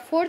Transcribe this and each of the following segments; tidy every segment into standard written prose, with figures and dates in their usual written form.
4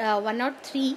103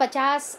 50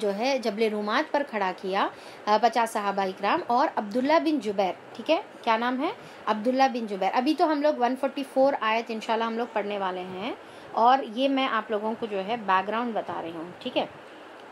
جو ہے جبل رومات پر کھڑا کیا 50 صحابہ اکرام اور عبداللہ بن جبیر. ٹھیک ہے, کیا نام ہے؟ عبداللہ بن جبیر. ابھی تو ہم لوگ 144 آیت انشاءاللہ ہم لوگ پڑھنے والے ہیں, اور یہ میں آپ لوگوں کو جو ہے بیک گراؤنڈ بتا رہی ہوں. ٹھیک ہے,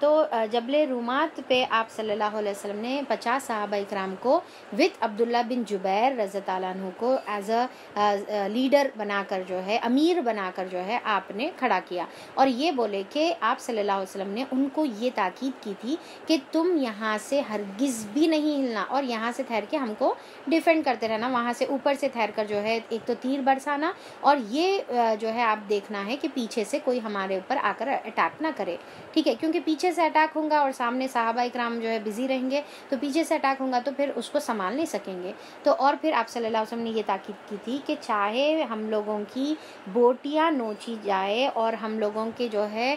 تو جبل رومات پہ آپ صلی اللہ علیہ وسلم نے 50 صحابہ اکرام کو وتھ عبداللہ بن جبیر رضی اللہ عنہ کو ایز اے لیڈر بنا کر جو ہے, امیر بنا کر جو ہے آپ نے کھڑا کیا, اور یہ بولے کہ آپ صلی اللہ علیہ وسلم نے ان کو یہ تاکید کی تھی کہ تم یہاں سے ہرگز بھی نہیں ہلنا, اور یہاں سے ٹھہر کے ہم کو ڈیفینڈ کرتے رہنا, وہاں سے اوپر سے ٹھہر کر جو ہے ایک تو تیر برسانا, اور یہ جو ہے آپ دیکھنا ہے کہ پیچھے سے کوئی ہمارے اوپر آ کر اٹیک نہ کرے. ٹھیک ہے, کیونکہ پیچھے سے اٹیک ہوگا اور سامنے صحابہ اکرام جو ہے بزی رہیں گے, تو پیچھے سے اٹیک ہوگا تو پھر اس کو سنبھال نہیں سکیں گے. تو اور پھر آپ صلی اللہ علیہ وسلم نے یہ تاکید کی تھی کہ چاہے ہم لوگوں کی بوٹیاں نوچی جائے اور ہم لوگوں کے جو ہے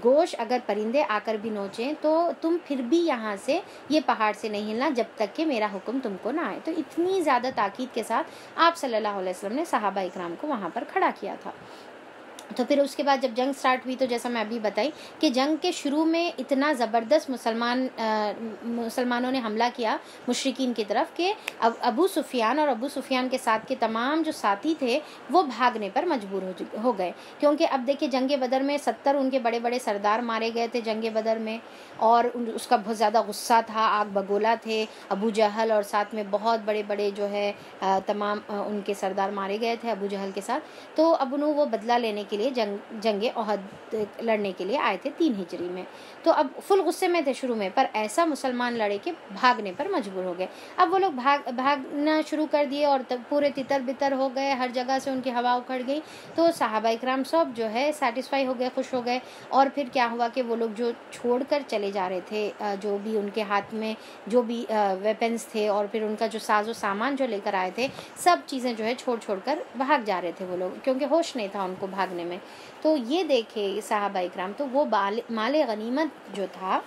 گوشت اگر پرندے آ کر بھی نوچیں, تو تم پھر بھی یہاں سے یہ پہاڑ سے نہیں ہلنا جب تک کہ میرا حکم تم کو نہ آئے. تو اتنی زیادہ تاکید کے ساتھ آپ صلی اللہ علیہ وسلم نے صحابہ اکرام کو وہاں پر کھڑا کیا تھا. تو پھر اس کے بعد جب جنگ سٹارٹ ہوئی, تو جیسا میں ابھی بتائی کہ جنگ کے شروع میں اتنا زبردست مسلمانوں نے حملہ کیا مشرکین کی طرف کہ ابو سفیان اور ابو سفیان کے ساتھ کے تمام جو ساتھی تھے وہ بھاگنے پر مجبور ہو گئے, کیونکہ اب دیکھیں جنگ بدر میں 70 ان کے بڑے بڑے سردار مارے گئے تھے جنگ بدر میں, اور اس کا بہت زیادہ غصہ تھا, آگ بگولا تھے ابو جہل, اور ساتھ میں بہت بڑے بڑے جو ہے تمام ان کے سردار مارے گئے تھے ابو جہل کے ساتھ. تو اب انہوں وہ بدلہ لینے کے لیے جنگ احد لڑنے کے لیے آئے تھے 3 ہجری میں. تو اب فل غصے میں تھے شروع میں, پر ایسا مسلمان لڑے کہ بھاگنے پر مجبور ہو گئے. اب وہ لوگ بھاگنا شروع کر دیے اور پورے تتر بتر ہو گئے, ہر جگہ سے ان کی ہوا اکھڑ گئی. تو صحابہ اکرام سب جو ہے سیٹسفائی ہو گئے, خوش ہو گئے. اور پھر کیا ہوا کہ وہ لوگ جو چھوڑ کر چلے جا رہے تھے, جو بھی ان کے ہاتھ میں جو بھی ویپنز تھے, اور پھر ان کا جو ساز و سامان جو لے کر آئے تھے, سب چیزیں جو ہے چھوڑ کر بھاگ جا رہے تھے وہ لوگ, کیونکہ ہوش نہیں تھا ان کو بھاگنے میں. تو یہ دیکھے صحابہ اکرام تو وہ مال غنیمت جو تھا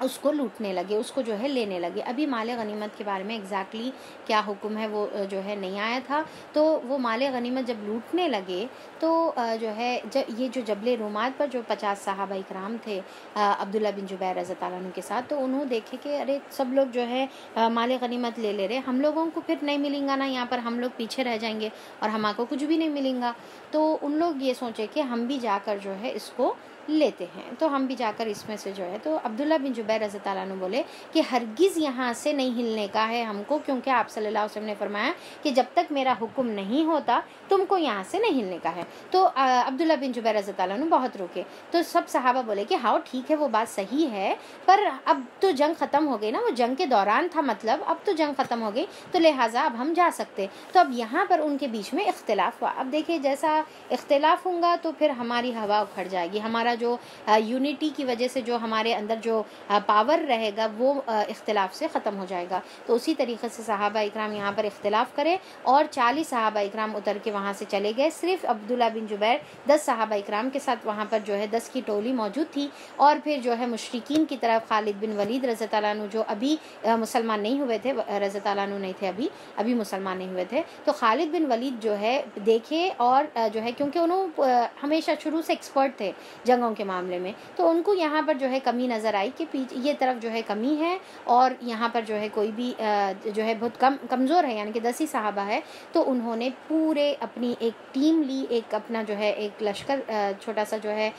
اس کو لوٹنے لگے, اس کو جو ہے لینے لگے. ابھی مال غنیمت کے بارے میں ایگزیکٹلی کیا حکم ہے وہ جو ہے نہیں آیا تھا. تو وہ مال غنیمت جب لوٹنے لگے تو جو ہے یہ جو جبل رومات پر جو 50 صحابہ اکرام تھے عبداللہ بن جبیر رضی اللہ عنہ کے ساتھ, تو انہوں دیکھے کہ ارے سب لوگ جو ہے مال غنیمت لے رہے, ہم لوگوں کو پھر نہیں ملیں گا نا, یہاں پر ہم لوگ پیچھے رہ جائیں گے اور ہمارے کو کچھ بھی نہیں ملیں گا. تو ان لوگ یہ سوچے کہ ہم بھی جا کر جو ہے اس کو لیتے ہیں, تو ہم بھی جا کر اس میں سے جو ہے. تو عبداللہ بن جبیر رضی اللہ عنہ بولے کہ ہرگز یہاں سے نہیں ہلنے کا ہے ہم کو, کیونکہ آپ صلی اللہ علیہ وسلم نے فرمایا کہ جب تک میرا حکم نہیں ہوتا تم کو یہاں سے نہیں ہلنے کا ہے. تو عبداللہ بن جبیر رضی اللہ عنہ بہت روکے. تو سب صحابہ بولے کہ ہاں ٹھیک ہے, وہ بات صحیح ہے, پر اب تو جنگ ختم ہو گئی نا, وہ جنگ کے دوران تھا, مطلب اب تو جنگ ختم ہو گئی, تو لہٰذا اب ہم جا سکتے. تو اب یہاں پر ان کے بیچ میں اختلاف ہوا. اب دیکھیں جیسا اختلاف ہوگا تو پھر ہماری ہوا اکھڑ جائے گی, ہمارا جو یونٹی کی وجہ سے جو ہمارے اندر جو پاور رہے گا وہ اختلاف سے ختم ہو جائے گا. تو اسی طریقے سے صحابہ اکرام یہاں پر اختلاف کرے, اور 40 صحابہ اکرام اتر کے وہاں سے چلے گئے. صرف عبداللہ بن جبیر 10 صحابہ اکرام کے ساتھ وہاں پر جو ہے 10 کی ٹولی موجود تھی. اور پھر جو ہے مشرکین کی طرف خالد بن ولید رضی اللہ عنہ جو ابھی مسلمان نہیں ہوئے تھے, رضی اللہ عنہ نہیں تھے, ابھی مسلمان نہیں ہوئے تھے. تو خالد بن ولید جو ہے دیکھے, اور جو ہے کیونکہ انہوں ہمیشہ شروع سے ایکسپرٹ تھے جنگوں کے معاملے میں, تو ان کو یہاں پر جو ہے کمی نظر آئی کہ یہ طرف جو ہے کمی ہے, اور یہاں پر جو ہے کوئی بھی جو ہے بہت کمزور ہے, یعنی کہ 10 ہی صحابہ ہے. تو انہوں نے پورے اپنی ایک ٹیم لی, ایک اپنا جو ہے ایک لشکر چھوٹا سا جو ہے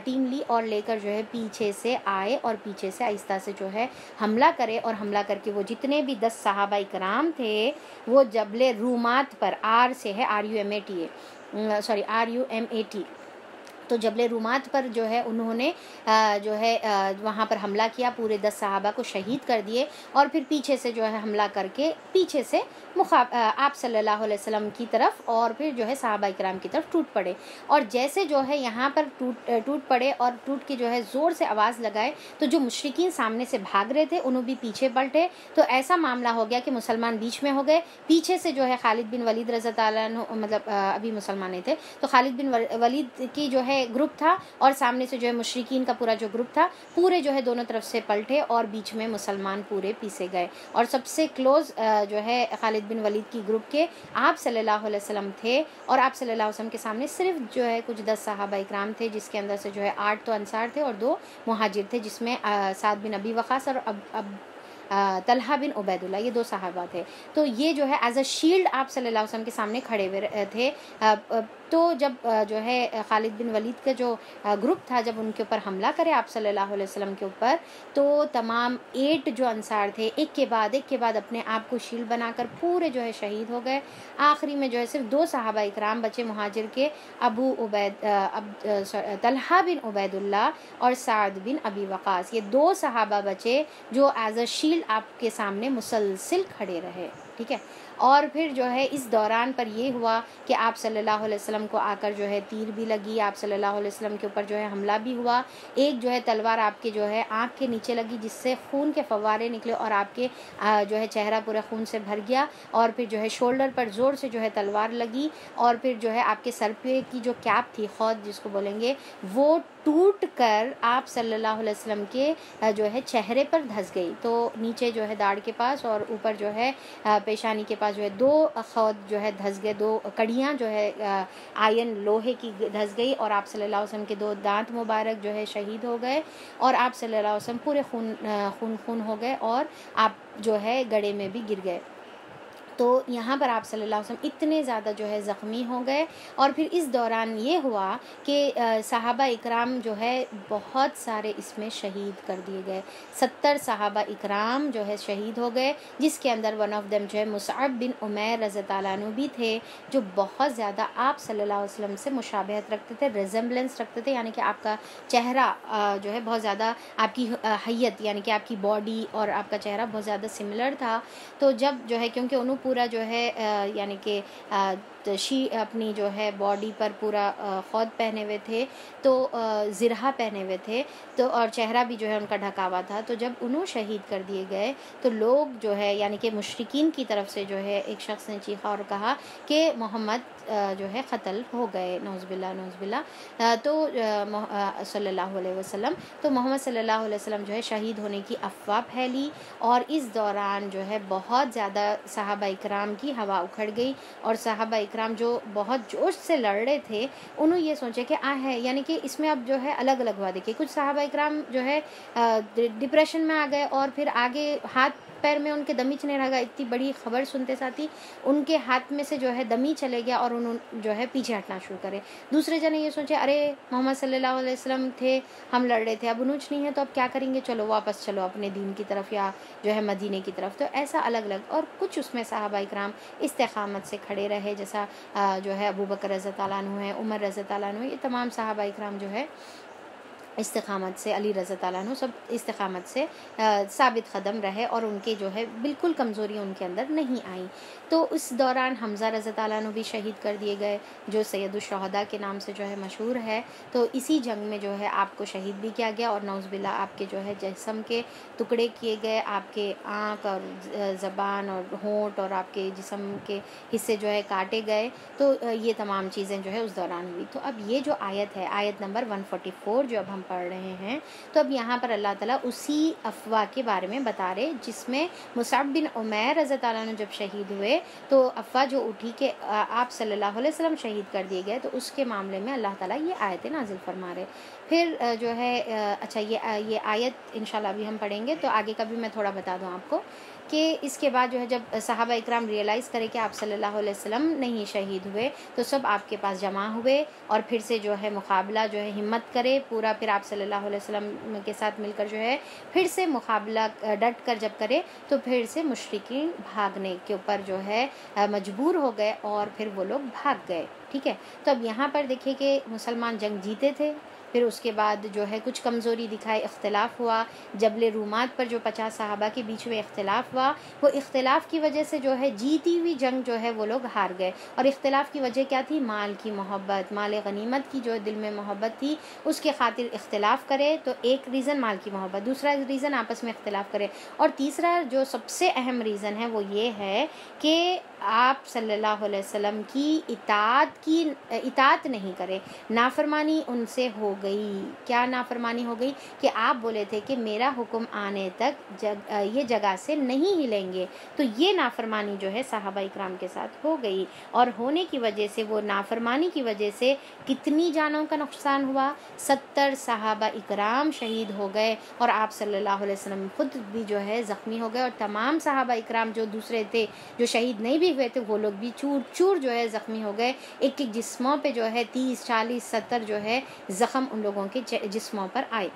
ٹیم لی, اور لے کر جو ہے پیچھے سے آئے, اور پیچھے سے آہستہ سے جو ہے حملہ کرے. اور حملہ کر کے وہ جتنے بھی 10 صحابہ اکرام تھے وہ جبل رومات پر, آر سے ہے RUMAT, تو جبل رومات پر جو ہے انہوں نے جو ہے وہاں پر حملہ کیا, پورے 10 صحابہ کو شہید کر دیے. اور پھر پیچھے سے جو ہے حملہ کر کے پیچھے سے آپ صلی اللہ علیہ وسلم کی طرف, اور پھر جو ہے صحابہ اکرام کی طرف ٹوٹ پڑے. اور جیسے جو ہے یہاں پر ٹوٹ پڑے اور ٹوٹ کے جو ہے زور سے آواز لگائے, تو جو مشرکین سامنے سے بھاگ رہے تھے انہوں بھی پیچھے پلٹے. تو ایسا معاملہ ہو گیا کہ مسلمان بیچ میں ہو گئے, پیچھے سے جو ہے خالد بن ولید رضی اللہ عنہ, مطلب ابھی مسلمان نہیں تھے, تو خالد بن ولید کی جو ہے ہے گروپ تھا اور سامنے سے جو ہے مشرکین کا پورا جو گروپ تھا، پورے جو ہے دونوں طرف سے پلٹے اور بیچ میں مسلمان پورے پیسے گئے. اور سب سے کلوز جو ہے خالد بن ولید کی گروپ کے آپ صلی اللہ علیہ وسلم تھے، اور آپ صلی اللہ علیہ وسلم کے سامنے صرف جو ہے کچھ 10 صحابہ اکرام تھے، جس کے اندر سے جو ہے 8 تو انصار تھے اور 2 مہاجر تھے، جس میں سعد بن ابی وقاص اور طلحہ بن عبید اللہ، یہ 2 صحابہ تھے. تو یہ جو ہے ایز اے شیلڈ آپ صلی اللہ علیہ وسلم کے سامنے کھڑے ہوئے تھے. تو جب جو ہے خالد بن ولید کا جو گروپ تھا، جب ان کے اوپر حملہ کرے آپ صلی اللہ علیہ وسلم کے اوپر، تو تمام 8 جو انصار تھے ایک کے بعد اپنے آپ کو شیلڈ بنا کر پورے جو ہے شہید ہو گئے. آخری میں جو ہے صرف 2 صحابہ اکرام بچے مہاجر کے، طلحہ بن عبید اللہ اور سعد بن ابی وقاص، یہ 2 صحابہ بچے جو ایز اے شیلڈ آپ کے سامنے مسلسل کھڑے رہے. ٹھیک ہے. اور پھر جو ہے اس دوران پر یہ ہوا کہ آپ صلی اللہ علیہ وسلم کو آ کر جو ہے تیر بھی لگی، آپ صلی اللہ علیہ وسلم کے اوپر جو ہے حملہ بھی ہوا. ایک جو ہے تلوار آپ کے جو ہے آنکھ کے نیچے لگی، جس سے خون کے فوارے نکلے اور آپ کے جو ہے چہرہ پورا خون سے بھر گیا. اور پھر جو ہے شولڈر پر زور سے جو ہے تلوار لگی، اور پھر جو ہے آپ کے سر پہ کی جو کیپ تھی، خود جس کو بولیں گے، وہ ٹوٹ کر آپ صلی اللہ علیہ وسلم کے جو ہے چہرے پر دھس گئی. تو نیچے جو ہے داڑھ کے پاس اور اوپر جو ہے پیشانی کے پاس جو ہے 2 خود جو ہے دھس گئے، 2 کڑیاں جو ہے آئرن لوہے کی دھس گئی، اور آپ صلی اللہ علیہ وسلم کے 2 دانت مبارک جو ہے شہید ہو گئے، اور آپ صلی اللہ علیہ وسلم پورے خون ہو گئے، اور آپ جو ہے گڑھے میں بھی گر گئے. تو یہاں پر آپ صلی اللہ علیہ وسلم اتنے زیادہ جو ہے زخمی ہو گئے. اور پھر اس دوران یہ ہوا کہ صحابہ اکرام جو ہے بہت سارے اس میں شہید کر دیے گئے. 70 صحابہ اکرام جو ہے شہید ہو گئے، جس کے اندر ون آف دیم جو ہے مصعب بن عمیر رضی اللہ عنہ بھی تھے، جو بہت زیادہ آپ صلی اللہ علیہ وسلم سے مشابہت رکھتے تھے، ریزمبلنس رکھتے تھے، یعنی کہ آپ کا چہرہ جو ہے بہت زیادہ، آپ کی حیت یعنی کہ آپ کی باڈی اور آپ کا چہرہ بہت زیادہ سملر تھا. تو جب جو ہے کیونکہ انہوں پورا جو ہے یعنی کہ اپنی جو ہے باڈی پر پورا خود پہنے ہوئے تھے، تو زرہ پہنے ہوئے تھے، تو اور چہرہ بھی جو ہے ان کا ڈھکا ہوا تھا. تو جب انہوں شہید کر دیے گئے تو لوگ جو ہے یعنی کہ مشرکین کی طرف سے جو ہے ایک شخص نے چیخا اور کہا کہ محمد جو ہے قتل ہو گئے، نعوذ باللہ. تو صلی اللہ علیہ وسلم، تو محمد صلی اللہ علیہ وسلم جو ہے شہید ہونے کی افواہ پھیلی. اور اس دوران جو ہے بہت زیادہ صحابہ اکرام کی ہوا اکھڑ گئی، اور صحابہ اکرام جو بہت جوش سے لڑ رہے تھے، انہوں یہ سوچے کہ ہے یعنی کہ اس میں اب جو ہے الگ الگ ہوا. دیکھیے کچھ صحابہ اکرام جو ہے ڈپریشن میں آ گئے، اور پھر آگے ہاتھ پیر میں ان کے دمی چلنے لگا. اتنی بڑی خبر سنتے ساتھی ان کے ہاتھ میں سے جو ہے دمی چلے گیا، اور انہوں جو ہے پیچھے ہٹنا شروع کرے. دوسرے جنے یہ سوچے ارے محمد صلی اللہ علیہ وسلم تھے، ہم لڑ رہے تھے، اب انوچ نہیں ہے تو اب کیا کریں گے، چلو واپس چلو اپنے دین کی طرف یا جو ہے مدینے کی طرف. تو ایسا الگ الگ. اور کچھ اس میں صحابہ اکرام استقامت سے کھڑے رہے، جیسا جو ہے ابو بکر رضی اللہ عنہ ہے، عمر رضی اللہ عنہ، یہ تمام صحابہ اکرام جو ہے استقامت سے، علی رضی اللہ عنہ سب استقامت سے ثابت قدم رہے، اور ان کے جو ہے بالکل کمزوری ان کے اندر نہیں آئی. تو اس دوران حمزہ رضی اللہ عنہ بھی شہید کر دیے گئے، جو سید الشہداء کے نام سے جو ہے مشہور ہے. تو اسی جنگ میں جو ہے آپ کو شہید بھی کیا گیا، اور نعوذ باللہ آپ کے جو ہے جسم کے ٹکڑے کیے گئے، آپ کے آنکھ اور زبان اور ہونٹ اور آپ کے جسم کے حصے جو ہے کاٹے گئے. تو یہ تمام چیزیں جو ہے اس دوران ہوئی. تو اب یہ جو آیت ہے، آیت نمبر 144 جو اب ہم پڑھ رہے ہیں، تو اب یہاں پر اللہ تعالیٰ اسی افواہ کے بارے میں بتا رہے، جس میں مصعب بن عمیر رضی اللہ عنہ جب شہید ہوئے تو افواہ جو اٹھی کہ آپ صلی اللہ علیہ وسلم شہید کر دیے گئے، تو اس کے معاملے میں اللہ تعالیٰ یہ آیتیں نازل فرما رہے. پھر جو ہے اچھا یہ آیت انشاءاللہ ابھی ہم پڑھیں گے، تو آگے کا بھی میں تھوڑا بتا دوں آپ کو کہ اس کے بعد جو ہے جب صحابہ اکرام ریئلائز کرے کہ آپ صلی اللہ علیہ وسلم نہیں شہید ہوئے، تو سب آپ کے پاس جمع ہوئے، اور پھر سے جو ہے مقابلہ جو ہے ہمت کرے پورا، پھر آپ صلی اللہ علیہ وسلم کے ساتھ مل کر جو ہے پھر سے مقابلہ ڈٹ کر جب کرے، تو پھر سے مشرکین بھاگنے کے اوپر جو ہے مجبور ہو گئے، اور پھر وہ لوگ بھاگ گئے. ٹھیک ہے. تو اب یہاں پر دیکھیں کہ مسلمان جنگ جیتے تھے، پھر اس کے بعد جو ہے کچھ کمزوری دکھائے، اختلاف ہوا، جبل رومات پر جو 50 صحابہ کے بیچ میں اختلاف ہوا، وہ اختلاف کی وجہ سے جو ہے جیتی ہوئی جنگ جو ہے وہ لوگ ہار گئے. اور اختلاف کی وجہ کیا تھی؟ مال کی محبت، مال غنیمت کی جو دل میں محبت تھی اس کے خاطر اختلاف کرے. تو ایک ریزن مال کی محبت، دوسرا ریزن آپس میں اختلاف کرے، اور تیسرا جو سب سے اہم ریزن ہے وہ یہ ہے کہ آپ صلی اللہ علیہ وسلم کی اطاعت نہیں کرے، نافرمانی ان سے ہو گئی۔ کیا نافرمانی ہو گئی؟ کہ آپ بولے تھے کہ میرا حکم آنے تک یہ جگہ سے نہیں ہلیں گے، تو یہ نافرمانی جو ہے صحابہ اکرام کے ساتھ ہو گئی، اور ہونے کی وجہ سے، وہ نافرمانی کی وجہ سے کتنی جانوں کا نقصان ہوا؟ 70 صحابہ اکرام شہید ہو گئے، اور آپ صلی اللہ علیہ وسلم خود بھی جو ہے زخمی ہو گئے، اور تمام صحابہ اکرام جو دوسرے تھے جو شہید نہیں بھی ہوئے تھے وہ لوگ بھی چور چور جو ہے زخمی ہو گئے۔ ایک ایک جسموں پہ جو ہے 30 40 70 جو ہے زخم ان لوگوں کے جسموں پر آئے۔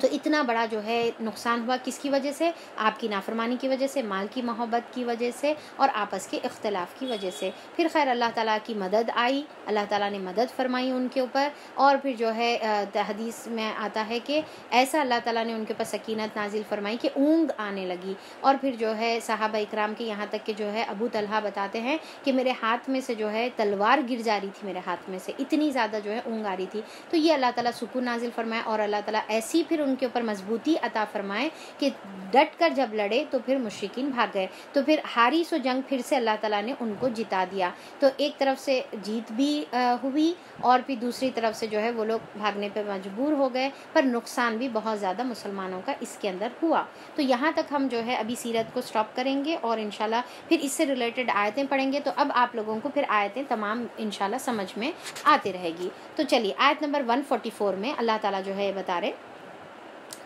تو اتنا بڑا جو ہے نقصان ہوا، کس کی وجہ سے؟ آپ کی نافرمانی کی وجہ سے، مال کی محبت کی وجہ سے، اور آپس کے اختلاف کی وجہ سے۔ پھر خیر اللہ تعالیٰ کی مدد آئی، اللہ تعالیٰ نے مدد فرمائی ان کے اوپر، اور پھر جو ہے حدیث میں آتا ہے کہ ایسا اللہ تعالیٰ نے ان کے اوپر سکینت نازل فرمائی کہ اونگ آنے لگی، اور پھر جو ہے صحابہ اکرام کے یہاں تک کہ جو ہے ابو طلحہ بتاتے ہیں کہ میرے ہاتھ میں سے جو ہے تلوار گر جا رہی تھی، میرے ہاتھ میں سے اتنی زیادہ جو ہے اونگ آ رہی تھی۔ تو یہ اللہ تعالیٰ سکون نازل فرمائے، اور اللہ تعالیٰ ایسی پھر ان کے اوپر مضبوطی عطا فرمائے کہ ڈٹ کر جب لڑے تو پھر مشرکین بھاگ گئے، تو پھر ہاری سو جنگ پھر سے اللہ تعالیٰ نے ان کو جتا دیا۔ تو ایک طرف سے جیت بھی ہوئی، اور پھر دوسری طرف سے جو ہے وہ لوگ بھاگنے پہ مجبور ہو گئے، پر نقصان بھی بہت زیادہ مسلمانوں کا اس کے اندر ہوا۔ تو یہاں تک ہم جو ہے ابھی سیرت کو سٹاپ کریں گے، اور انشاءاللہ پھر اس سے ریلیٹڈ آیتیں پڑھیں گے، تو اب آپ لوگوں کو پھر آیتیں تمام انشاءاللہ سمجھ میں آتی رہے گی۔ تو چلیے آیت نمبر 144 میں اللہ تعالیٰ جو ہے بتا رہے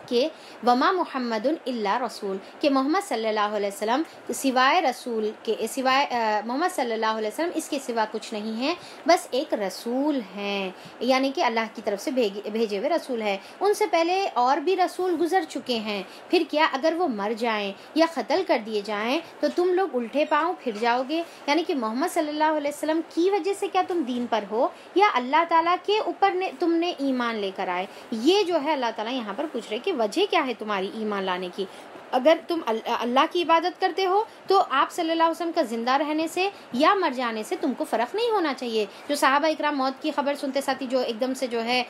کہ وما محمد الا رسول، کہ محمد صلی اللہ علیہ وسلم سوائے رسول کے، سوائے محمد صلی اللہ علیہ وسلم اس کے سوا کچھ نہیں ہے، بس ایک رسول ہیں، یعنی کہ اللہ کی طرف سے بھیجے ہوئے رسول ہے۔ ان سے پہلے اور بھی رسول گزر چکے ہیں، پھر کیا اگر وہ مر جائیں یا قتل کر دیے جائیں تو تم لوگ الٹے پاؤں پھر جاؤ گے؟ یعنی کہ محمد صلی اللہ علیہ وسلم کی وجہ سے کیا تم دین پر ہو، یا اللہ تعالیٰ کے اوپر تم نے ایمان لے کر آئے؟ یہ جو ہے اللہ تعالیٰ یہاں پر پوچھ رہے کہ وجہ کیا ہے تمہاری ایمان لانے کی؟ اگر تم اللہ کی عبادت کرتے ہو تو آپ صلی اللہ علیہ وسلم کا زندہ رہنے سے یا مر جانے سے تم کو فرق نہیں ہونا چاہیے۔ جو صحابہ اکرام موت کی خبر سنتے ساتھ ہی جو ایک دم سے جو ہے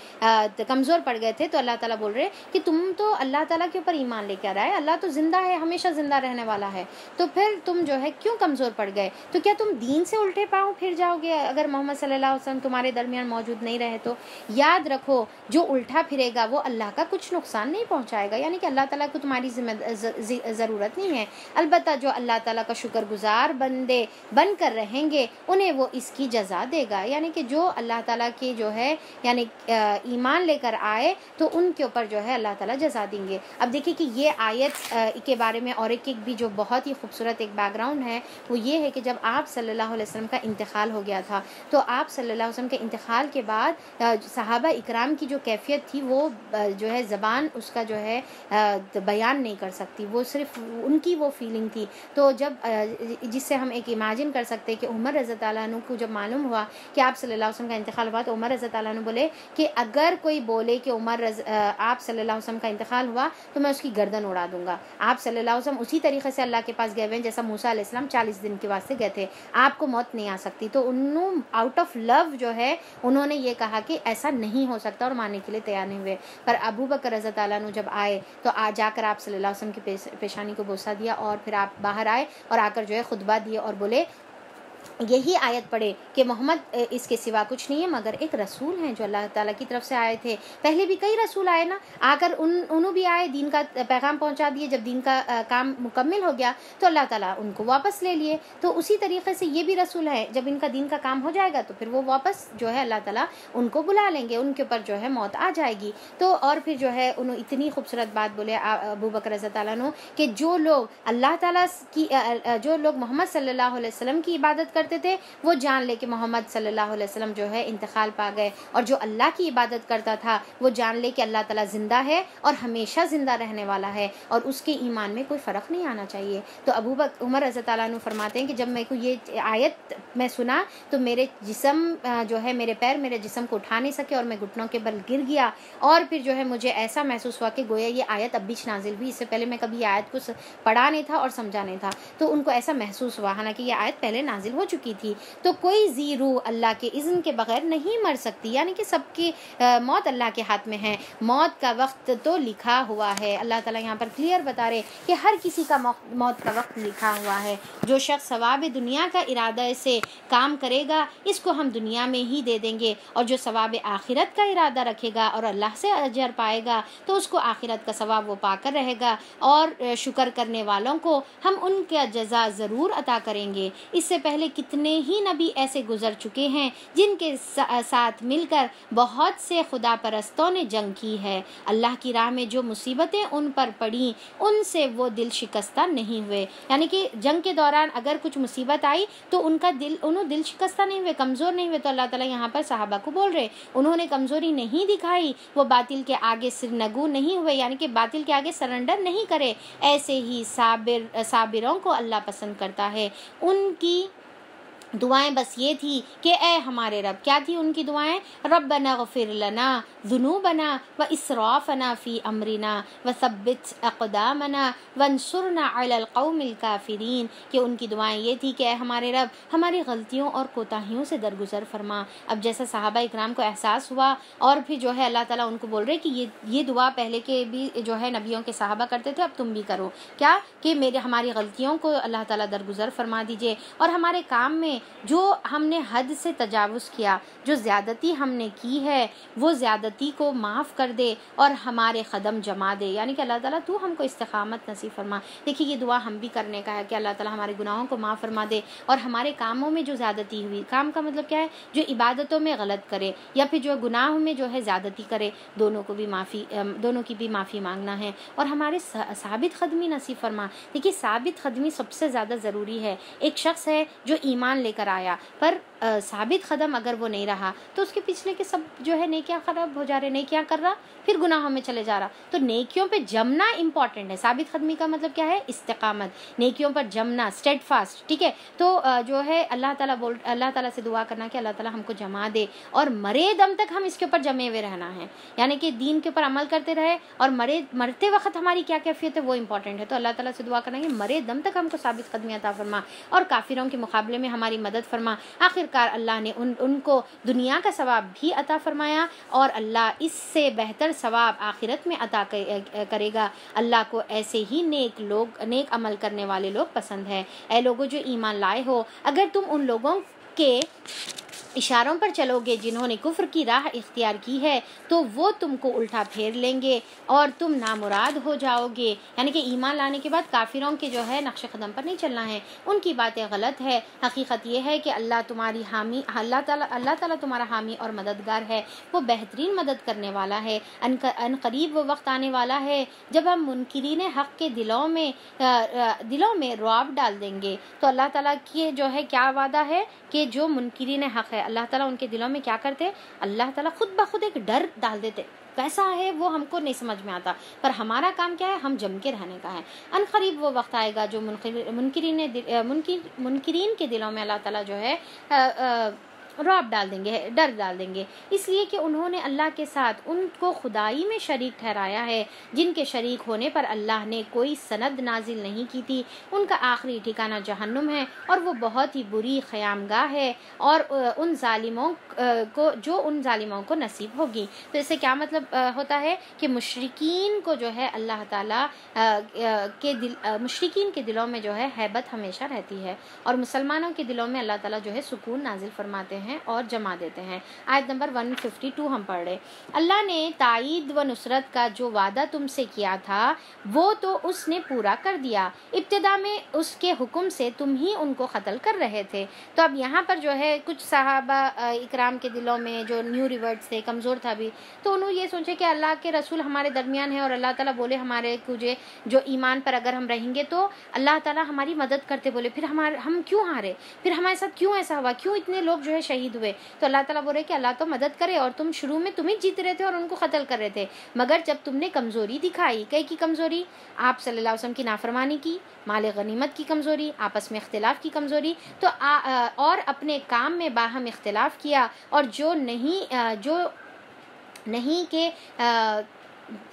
کمزور پڑ گئے تھے، تو اللہ تعالیٰ بول رہے کہ تم تو اللہ تعالیٰ کے اوپر ایمان لے کر آئے، اللہ تو زندہ ہے، ہمیشہ زندہ رہنے والا ہے، تو پھر تم جو ہے کیوں کمزور پڑ گئے؟ تو کیا تم دین سے الٹے پاؤں پھر جاؤ گے اگر محمد صلی اللہ علیہ وسلم تمہارے درمیان موجود نہیں رہے؟ تو یاد رکھو جو الٹا پھرے گا وہ اللہ کا کچھ نقصان نہیں پہنچائے گا، یعنی کہ اللہ تعالیٰ کو تمہاری ضرورت نہیں ہے۔ البتہ جو اللہ تعالیٰ کا شکر گزار بندے بن کر رہیں گے انہیں وہ اس کی جزا دے گا، یعنی کہ جو اللہ تعالیٰ کے جو ہے یعنی ایمان لے کر آئے تو ان کے اوپر جو ہے اللہ تعالیٰ جزا دیں گے۔ اب دیکھیں کہ یہ آیت کے بارے میں اور ایک بھی جو بہت ہی خوبصورت ایک بیک گراؤنڈ ہے وہ یہ ہے کہ جب آپ صلی اللہ علیہ وسلم کا انتقال ہو گیا تھا تو آپ صلی اللہ علیہ وسلم کے انتقال کے بعد صحابہ اکرام کی جو کیفیت تھی وہ جو ہے زبان اس کا جو ہے بیان نہیں کر سکتی، وہ صرف ان کی وہ فیلنگ تھی۔ تو جب جس سے ہم ایک امیجن کر سکتے کہ عمر رضی اللہ عنہ کو جب معلوم ہوا کہ آپ صلی اللہ علیہ وسلم کا انتقال ہوا تو عمر رضی اللہ عنہ بولے کہ اگر کوئی بولے کہ آپ صلی اللہ علیہ وسلم کا انتقال ہوا تو میں اس کی گردن اڑا دوں گا۔ آپ صلی اللہ علیہ وسلم اسی طریقے سے اللہ کے پاس گئے ہوئے ہیں جیسا موسیٰ علیہ السلام 40 دن کے واسطے گئے تھے، آپ کو موت نہیں آ سکتی۔ تو انہوں آؤٹ آف لو جو ہے انہوں نے یہ کہا کہ ایسا نہیں ہو سکتا اور ماننے کے لیے تیار نہیں ہوئے۔ پر ابو بکر رضی اللہ عنہ جب آئے تو جا کر آپ صلی اللہ علیہ وسلم کی پیشانی کو بوسہ دیا، اور پھر آپ باہر آئے اور آ کر جو ہے خطبہ دیے اور بولے یہی آیت پڑھے کہ محمد اس کے سوا کچھ نہیں ہے مگر ایک رسول ہیں جو اللہ تعالیٰ کی طرف سے آئے تھے۔ پہلے بھی کئی رسول آئے نا، آ کر انہوں بھی آئے، دین کا پیغام پہنچا دیے، جب دین کا کام مکمل ہو گیا تو اللہ تعالیٰ ان کو واپس لے لیے۔ تو اسی طریقے سے یہ بھی رسول ہے، جب ان کا دین کا کام ہو جائے گا تو پھر وہ واپس جو ہے اللہ تعالیٰ ان کو بلا لیں گے، ان کے اوپر جو ہے موت آ جائے گی۔ تو اور پھر جو ہے انہوں اتنی خوبصورت بات بولے ابو بکر رضی اللہ عنہ کہ جو لوگ اللہ تعالیٰ کی جو لوگ محمد صلی اللہ علیہ وسلم کی عبادت کرتے تھے وہ جان لے کہ محمد صلی اللہ علیہ وسلم جو ہے انتقال پا گئے، اور جو اللہ کی عبادت کرتا تھا وہ جان لے کہ اللہ تعالیٰ زندہ ہے اور ہمیشہ زندہ رہنے والا ہے، اور اس کے ایمان میں کوئی فرق نہیں آنا چاہیے۔ تو عمر رضی اللہ عنہ فرماتے ہیں کہ جب میں کو یہ آیت میں سنا تو میرے جسم جو ہے میرے پیر میرے جسم کو اٹھا نہیں سکے اور میں گھٹنوں کے بل گر گیا، اور پھر جو ہے مجھے ایسا محسوس ہوا کہ گویا یہ آیت اب بھی نازل ہوئی، اس سے پہلے میں کبھی آیت کو پڑھا نہیں تھا اور سمجھا نہیں تھا، تو ان کو ایسا محسوس ہوا، حالانکہ یہ آیت پہلے نازل ہو چکی چکی تھی، تو کوئی ذی روح اللہ کے اذن کے بغیر نہیں مر سکتی، یعنی کہ سب کی موت اللہ کے ہاتھ میں ہے، موت کا وقت تو لکھا ہوا ہے۔ اللہ تعالیٰ یہاں پر کلیئر بتا رہے کہ ہر کسی کا موت کا وقت لکھا ہوا ہے۔ جو شخص ثواب دنیا کا ارادہ سے کام کرے گا اس کو ہم دنیا میں ہی دے دیں گے، اور جو ثواب آخرت کا ارادہ رکھے گا اور اللہ سے اجر پائے گا تو اس کو آخرت کا ثواب وہ پا کر رہے گا، اور شکر کرنے والوں کو ہم ان کا جزا ضرور عطا کریں گے۔ اس سے پہلے کتنے ہی نبی ایسے گزر چکے ہیں جن کے ساتھ مل کر بہت سے خدا پرستوں نے جنگ کی ہے، اللہ کی راہ میں جو مصیبتیں ان پر پڑیں ان سے وہ دل شکستہ نہیں ہوئے، یعنی کہ جنگ کے دوران اگر کچھ مصیبت آئی تو انہوں دل شکستہ نہیں ہوئے، کمزور نہیں ہوئے۔ تو اللہ تعالیٰ یہاں پر صحابہ کو بول رہے انہوں نے کمزوری نہیں دکھائی، وہ باطل کے آگے سرنگو نہیں ہوئے، یعنی کہ باطل کے آگے سرنڈر نہیں کرے۔ ایسے ہی صابروں کو اللہ پسند کرتا ہے۔ ان کی دعائیں بس یہ تھی کہ اے ہمارے رب، کیا تھی ان کی دعائیں؟ ربنا اغفر لنا ذنوبنا واسرافنا فی امرنا وثبت اقدامنا وانصرنا علی القوم الکافرین، کہ ان کی دعائیں یہ تھی کہ اے ہمارے رب ہماری غلطیوں اور کوتاہیوں سے درگزر فرما۔ اب جیسا صحابہ اکرام کو احساس ہوا، اور پھر جو ہے اللہ تعالیٰ ان کو بول رہے کہ یہ دعا پہلے کے بھی جو ہے نبیوں کے صحابہ کرتے تھے، اب تم بھی کرو، کیا کہ ہماری غلطیوں کو اللہ تعالیٰ درگزر فرما دیجئے، اور ہمارے کام میں جو ہم نے حد سے تجاوز کیا، جو زیادتی ہم نے کی ہے وہ زیادتی کو معاف کر دے اور ہمارے قدم جما دے، یعنی کہ اللہ تعالیٰ تو ہم کو استقامت نصیب فرما۔ دیکھیے یہ دعا ہم بھی کرنے کا ہے کہ اللہ تعالیٰ ہمارے گناہوں کو معاف فرما دے، اور ہمارے کاموں میں جو زیادتی ہوئی، کام کا مطلب کیا ہے؟ جو عبادتوں میں غلط کرے یا پھر جو گناہوں میں جو ہے زیادتی کرے، دونوں کی بھی معافی مانگنا ہے، اور ہمارے ثابت قدمی نصیب فرما۔ دیکھیے ثابت قدمی سب سے زیادہ ضروری ہے۔ ایک شخص ہے جو ایمان لے کر آیا پر ثابت قدم اگر وہ نہیں رہا تو اس کے پچھلے کے سب جو ہے نیکیاں خراب ہو جا رہے، نیکیاں کر رہا پھر گناہوں میں چلے جا رہا۔ تو نیکیوں پہ جمنا امپورٹنٹ ہے۔ ثابت قدمی کا مطلب کیا ہے؟ استقامت، نیکیوں پر جمنا، اسٹیڈ فاسٹ، ٹھیک ہے۔ تو جو ہے اللہ تعالیٰ سے دعا کرنا کہ اللہ تعالیٰ ہم کو جما دے، اور مرے دم تک ہم اس کے اوپر جمے ہوئے رہنا ہے، یعنی کہ دین کے اوپر عمل کرتے رہے، اور مرتے وقت ہماری کیا کیفیت ہے وہ امپورٹنٹ ہے۔ تو اللہ تعالیٰ سے دعا کرنا کہ مرے دم تک ہم کو ثابت قدمی عطا فرما، اور کافروں کے مقابلے میں ہماری مدد فرما۔ آخرکار اللہ نے ان کو دنیا کا ثواب بھی عطا فرمایا، اور اللہ اس سے بہتر ثواب آخرت میں عطا کرے گا۔ اللہ کو ایسے ہی نیک عمل کرنے والے لوگ پسند ہے۔ اے لوگوں جو ایمان لائے ہو، اگر تم ان لوگوں کے اشاروں پر چلو گے جنہوں نے کفر کی راہ اختیار کی ہے تو وہ تم کو الٹا پھیر لیں گے اور تم نامراد ہو جاؤ گے، یعنی کہ ایمان لانے کے بعد کافروں کے جو ہے نقش قدم پر نہیں چلنا ہے، ان کی باتیں غلط ہے۔ حقیقت یہ ہے کہ اللہ تعالیٰ تمہارا حامی اور مددگار ہے، وہ بہترین مدد کرنے والا ہے۔ ان قریب وہ وقت آنے والا ہے جب ہم منکرین حق کے دلوں میں رعب ڈال دیں گے۔ تو اللہ تعالیٰ کی جو ہے کیا وعدہ ہے کہ جو منکرین حق ہے اللہ تعالیٰ ان کے دلوں میں کیا کرتے؟ اللہ تعالیٰ خود بخود ایک ڈر ڈال دیتے۔ کیسا ہے وہ ہم کو نہیں سمجھ میں آتا، پر ہمارا کام کیا ہے؟ ہم جم کے رہنے کا ہے۔ ان قریب وہ وقت آئے گا جو منکرین کے دلوں میں اللہ تعالیٰ جو ہے رعب ڈال دیں گے، ڈر ڈال دیں گے، اس لیے کہ انہوں نے اللہ کے ساتھ ان کو خدائی میں شریک ٹھہرایا ہے، جن کے شریک ہونے پر اللہ نے کوئی سند نازل نہیں کی تھی۔ ان کا آخری ٹھکانہ جہنم ہے، اور وہ بہت ہی بری خیامگاہ ہے، اور ان ظالموں کو نصیب ہوگی۔ تو اس سے کیا مطلب ہوتا ہے کہ مشرکین کو جو ہے اللہ تعالیٰ مشرکین کے دلوں میں جو ہے ہیبت ہمیشہ رہتی ہے، اور مسلمانوں کے دلوں میں اللہ تعالیٰ جو ہے سکون نازل فرماتے ہیں اور جما دیتے ہیں۔ آیت نمبر 152 ہم پڑھ رہے۔ اللہ نے تائید و نصرت کا جو وعدہ تم سے کیا تھا وہ تو اس نے پورا کر دیا، ابتدا میں اس کے حکم سے تم ہی ان کو قتل کر رہے تھے۔ تو اب یہاں پر جو ہے کچھ صحابہ اکرام کے دلوں میں جو نیو ریورٹس تھے، کمزور تھا بھی، تو انہوں یہ سوچے کہ اللہ کے رسول ہمارے درمیان ہے، اور اللہ تعالیٰ بولے ہمارے کچھ جو ایمان پر اگر ہم رہیں گے تو اللہ تعالیٰ ہماری مدد کرتے، بولے پھر ہم کیوں ہارے، پھر ہمارے ساتھ کیوں ایسا ہوا، کیوں اتنے لوگ جو ہے شہید ہوئے؟ تو اللہ تعالیٰ بول رہے کہ اللہ تو مدد کرے، اور تم شروع میں تم ہی جیت رہے تھے اور ان کو قتل کر رہے تھے، مگر جب تم نے کمزوری دکھائی، کئی کی کمزوری؟ آپ صلی اللہ علیہ وسلم کی نافرمانی کی، مال غنیمت کی کمزوری، آپس میں اختلاف کی کمزوری، تو اور اپنے کام میں باہم اختلاف کیا، اور جو نہیں کہ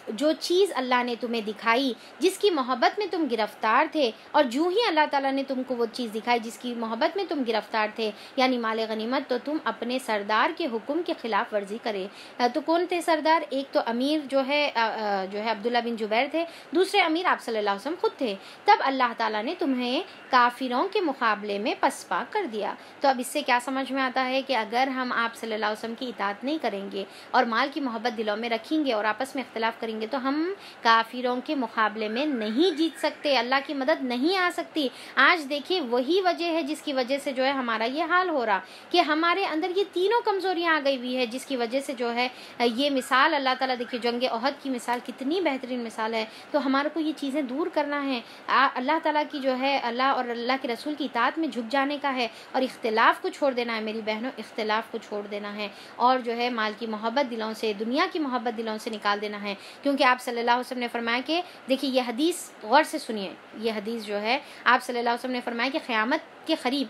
جو چیز اللہ نے تمہیں دکھائی جس کی محبت میں تم گرفتار تھے، اور جو ہی اللہ تعالیٰ نے تم کو وہ چیز دکھائی جس کی محبت میں تم گرفتار تھے، یعنی مال غنیمت، تو تم اپنے سردار کے حکم کی خلاف ورزی کرے۔ تو کون تھے سردار؟ ایک تو امیر جو ہے عبداللہ بن جبیر تھے، دوسرے امیر آپ صلی اللہ علیہ وسلم خود تھے۔ تب اللہ تعالیٰ نے تمہیں کافروں کے مقابلے میں پسپا کر دیا۔ تو اب اس سے کیا سمجھ میں آتا ہے کہ اگر ہم آپ صلی اللہ علیہ وسلم کی اطاعت نہیں کریں گے اور مال کی محبت دلوں میں رکھیں گے اور آپس میں اختلاف کریں گے تو ہم کافروں کے مقابلے میں نہیں جیت سکتے، اللہ کی مدد نہیں آ سکتی۔ آج دیکھیے وہی وجہ ہے جس کی وجہ سے جو ہے ہمارا یہ حال ہو رہا کہ ہمارے اندر یہ تینوں کمزوریاں آ گئی ہوئی ہے، جس کی وجہ سے جو ہے یہ مثال اللہ تعالیٰ، دیکھیے جنگ احد کی مثال کتنی بہترین مثال ہے۔ تو ہمارے کو یہ چیزیں دور کرنا ہے، اللہ تعالیٰ کی جو ہے اللہ اور اللہ کے رسول کی اطاعت میں جھک جانے کا ہے، اور اختلاف کو چھوڑ دینا ہے میری بہنوں، اختلاف کو چھوڑ دینا ہے، اور جو ہے مال کی محبت دلوں سے، دنیا کی محبت دلوں سے نکال دینا ہے۔ کیونکہ آپ صلی اللہ علیہ وسلم نے فرمایا کہ دیکھیے یہ حدیث غور سے سنیے، یہ حدیث جو ہے آپ صلی اللہ علیہ وسلم نے فرمایا کہ قیامت کے قریب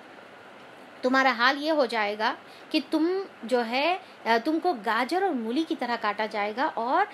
تمہارا حال یہ ہو جائے گا کہ تم جو ہے تم کو گاجر اور مولی کی طرح کاٹا جائے گا، اور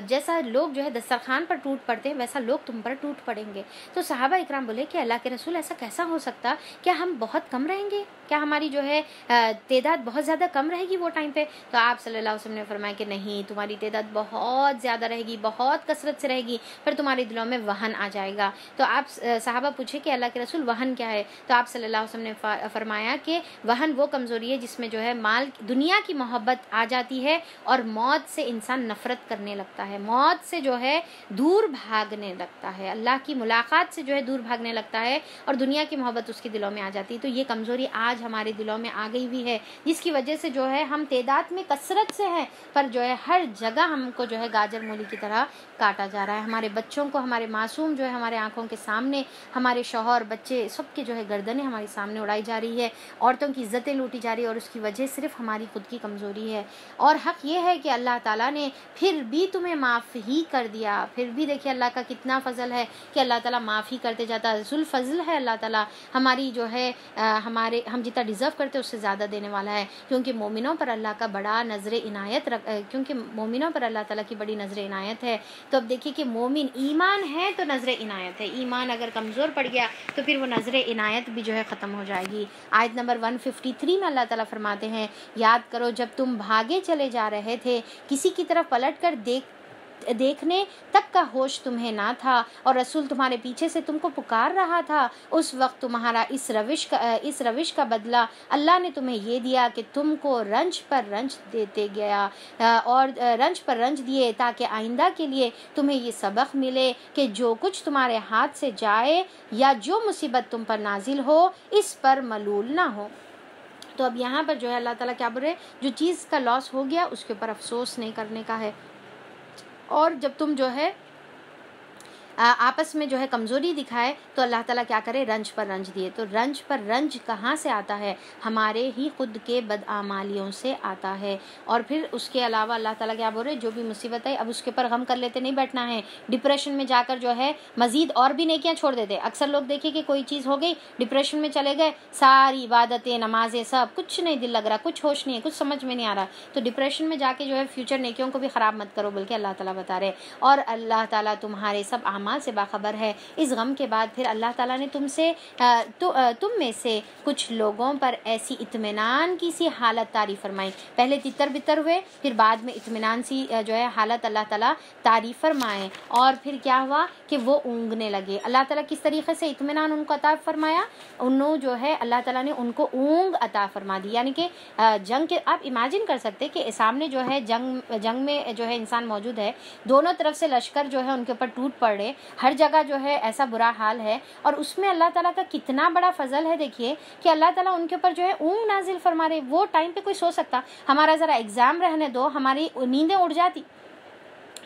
جیسا لوگ جو ہے دسترخوان پر ٹوٹ پڑتے ہیں ویسا لوگ تم پر ٹوٹ پڑیں گے۔ تو صحابہ اکرام بولے کہ اللہ کے رسول ایسا کیسا ہو سکتا، کیا ہم بہت کم رہیں گے، کیا ہماری جو ہے تعداد بہت زیادہ کم رہے گی وہ ٹائم پہ؟ تو آپ صلی اللہ علیہ وسلم نے فرمایا کہ نہیں، تمہاری تعداد بہت زیادہ رہے گی، بہت کثرت سے رہے گی، پر تمہارے دلوں میں وہن آ جائے گا۔ تو آپ صحابہ پوچھے کہ اللہ کے رسول وہن کیا ہے؟ تو آپ صلی اللہ علیہ وسلم نے فرمایا کہ وہن وہ کمزوری ہے جس میں جو ہے مال دنیا کی محبت آ جاتی ہے اور موت سے انسان نفرت کرنے لگتا ہے، موت سے جو ہے دور بھاگنے لگتا ہے، اللہ کی ملاقات سے جو ہے دور بھاگنے لگتا ہے، اور دنیا کی محبت اس کے دلوں میں آ جاتی ہے۔ تو یہ کمزوری آج ہمارے دلوں میں آ گئی ہوئی ہے، جس کی وجہ سے جو ہے ہم تعداد میں کثرت سے ہیں، پر جو ہے ہر جگہ ہم کو جو ہے گاجر مولی کی طرح کاٹا جا رہا ہے۔ ہمارے بچوں کو، ہمارے معصوم جو ہے ہمارے آنکھوں کے سامنے، ہمارے شوہر، بچے، سب کے جو ہے گردنیں ہمارے سامنے اڑائی جا رہی ہے، عورتوں کی عزتیں لوٹی جا رہی ہے، اور اس کی وجہ صرف ہماری خود کی کمزوری ہے۔ اور حق یہ ہے کہ اللہ تعالیٰ نے پھر بھی تمہیں معاف ہی کر دیا، پھر بھی دیکھیے اللہ کا کتنا فضل ہے کہ اللہ تعالیٰ معاف ہی کرتے جاتا ہے۔ ذو الفضل ہے اللہ تعالیٰ، ہماری جو ہے ہم جتنا ڈیزرو کرتے اس سے زیادہ دینے والا ہے، کیونکہ مومنوں پر اللہ کا بڑا نظر عنایت کیونکہ مومنوں پر اللہ تعالیٰ کی بڑی نظر عنایت ہے۔ تو اب دیکھیے کہ مومن ایمان ہے تو نظر عنایت ہے، ایمان اگر کمزور پڑ گیا تو پھر وہ نظر عنایت بھی جو ہے ختم ہو جائے گی۔ آیت نمبر 153 میں اللہ تعالیٰ فرماتے ہیں، یاد کرو جب تم بھاگے چلے جا رہے تھے، کسی کی طرف پلٹ کر دیکھنے تک کا ہوش تمہیں نہ تھا، اور رسول تمہارے پیچھے سے تم کو پکار رہا تھا۔ اس وقت تمہارا اس روش کا بدلہ اللہ نے تمہیں یہ دیا کہ تم کو رنج پر رنج دیتے گیا، اور رنج پر رنج دیے، تاکہ آئندہ کے لیے تمہیں یہ سبق ملے کہ جو کچھ تمہارے ہاتھ سے جائے یا جو مصیبت تم پر نازل ہو اس پر ملول نہ ہو۔ تو اب یہاں پر جو ہے اللہ تعالیٰ کیا بول رہے، جو چیز کا لاس ہو گیا اس کے اوپر افسوس نہیں کرنے کا ہے، اور جب تم جو ہے آپس میں جو ہے کمزوری دکھائے تو اللہ تعالیٰ کیا کرے، رنج پر رنج دیے۔ تو رنج پر رنج کہاں سے آتا ہے؟ ہمارے ہی خود کے بدعمالیوں سے آتا ہے۔ اور پھر اس کے علاوہ اللہ تعالیٰ کیا بول رہے، جو بھی مصیبت ہے اب اس کے اوپر غم کر لیتے نہیں بیٹھنا ہے، ڈپریشن میں جا کر جو ہے مزید اور بھی نیکیاں چھوڑ دیتے۔ اکثر لوگ دیکھیں کہ کوئی چیز ہو گئی، ڈپریشن میں چلے گئے، ساری عبادتیں، نمازیں، سب کچھ نہیں دل لگ رہا، کچھ ہوش نہیں ہے، کچھ سمجھ میں نہیں آ رہا، تو ڈپریشن میں جا کے جو ہے فیوچر نیکیوں کو بھی خراب مت کرو، بلکہ اللہ تعالیٰ بتا رہے، اور اللہ تعالیٰ تمہارے سب اعمال سے باخبر ہے۔ اس غم کے بعد پھر اللہ تعالیٰ نے تم میں سے کچھ لوگوں پر ایسی اطمینان کی سی حالت طاری فرمائی، پہلے تتر بتر ہوئے، پھر بعد میں اطمینان سی جو ہے حالت اللہ تعالیٰ تعریف فرمائے، اور پھر کیا ہوا کہ وہ اونگنے لگے۔ اللہ تعالیٰ کس طریقے سے اطمینان ان کو عطا فرمایا، انہوں جو ہے اللہ تعالیٰ نے ان کو اونگ عطا فرما دی، یعنی کہ جنگ کے آپ امیجن کر سکتے کہ سامنے جو ہے جنگ میں جو ہے انسان موجود ہے، دونوں طرف سے لشکر جو ہے ان کے اوپر ٹوٹ پڑ رہے، ہر جگہ جو ہے ایسا برا حال ہے، اور اس میں اللہ تعالیٰ کا کتنا بڑا فضل ہے، دیکھیے کہ اللہ تعالیٰ ان کے اوپر جو ہے اونگ نازل فرما رہے۔ وہ ٹائم پہ کوئی سوچ سکتا ہمارا ذرا ایگزام رہنے دو، ہماری نیندیں اڑ جاتی،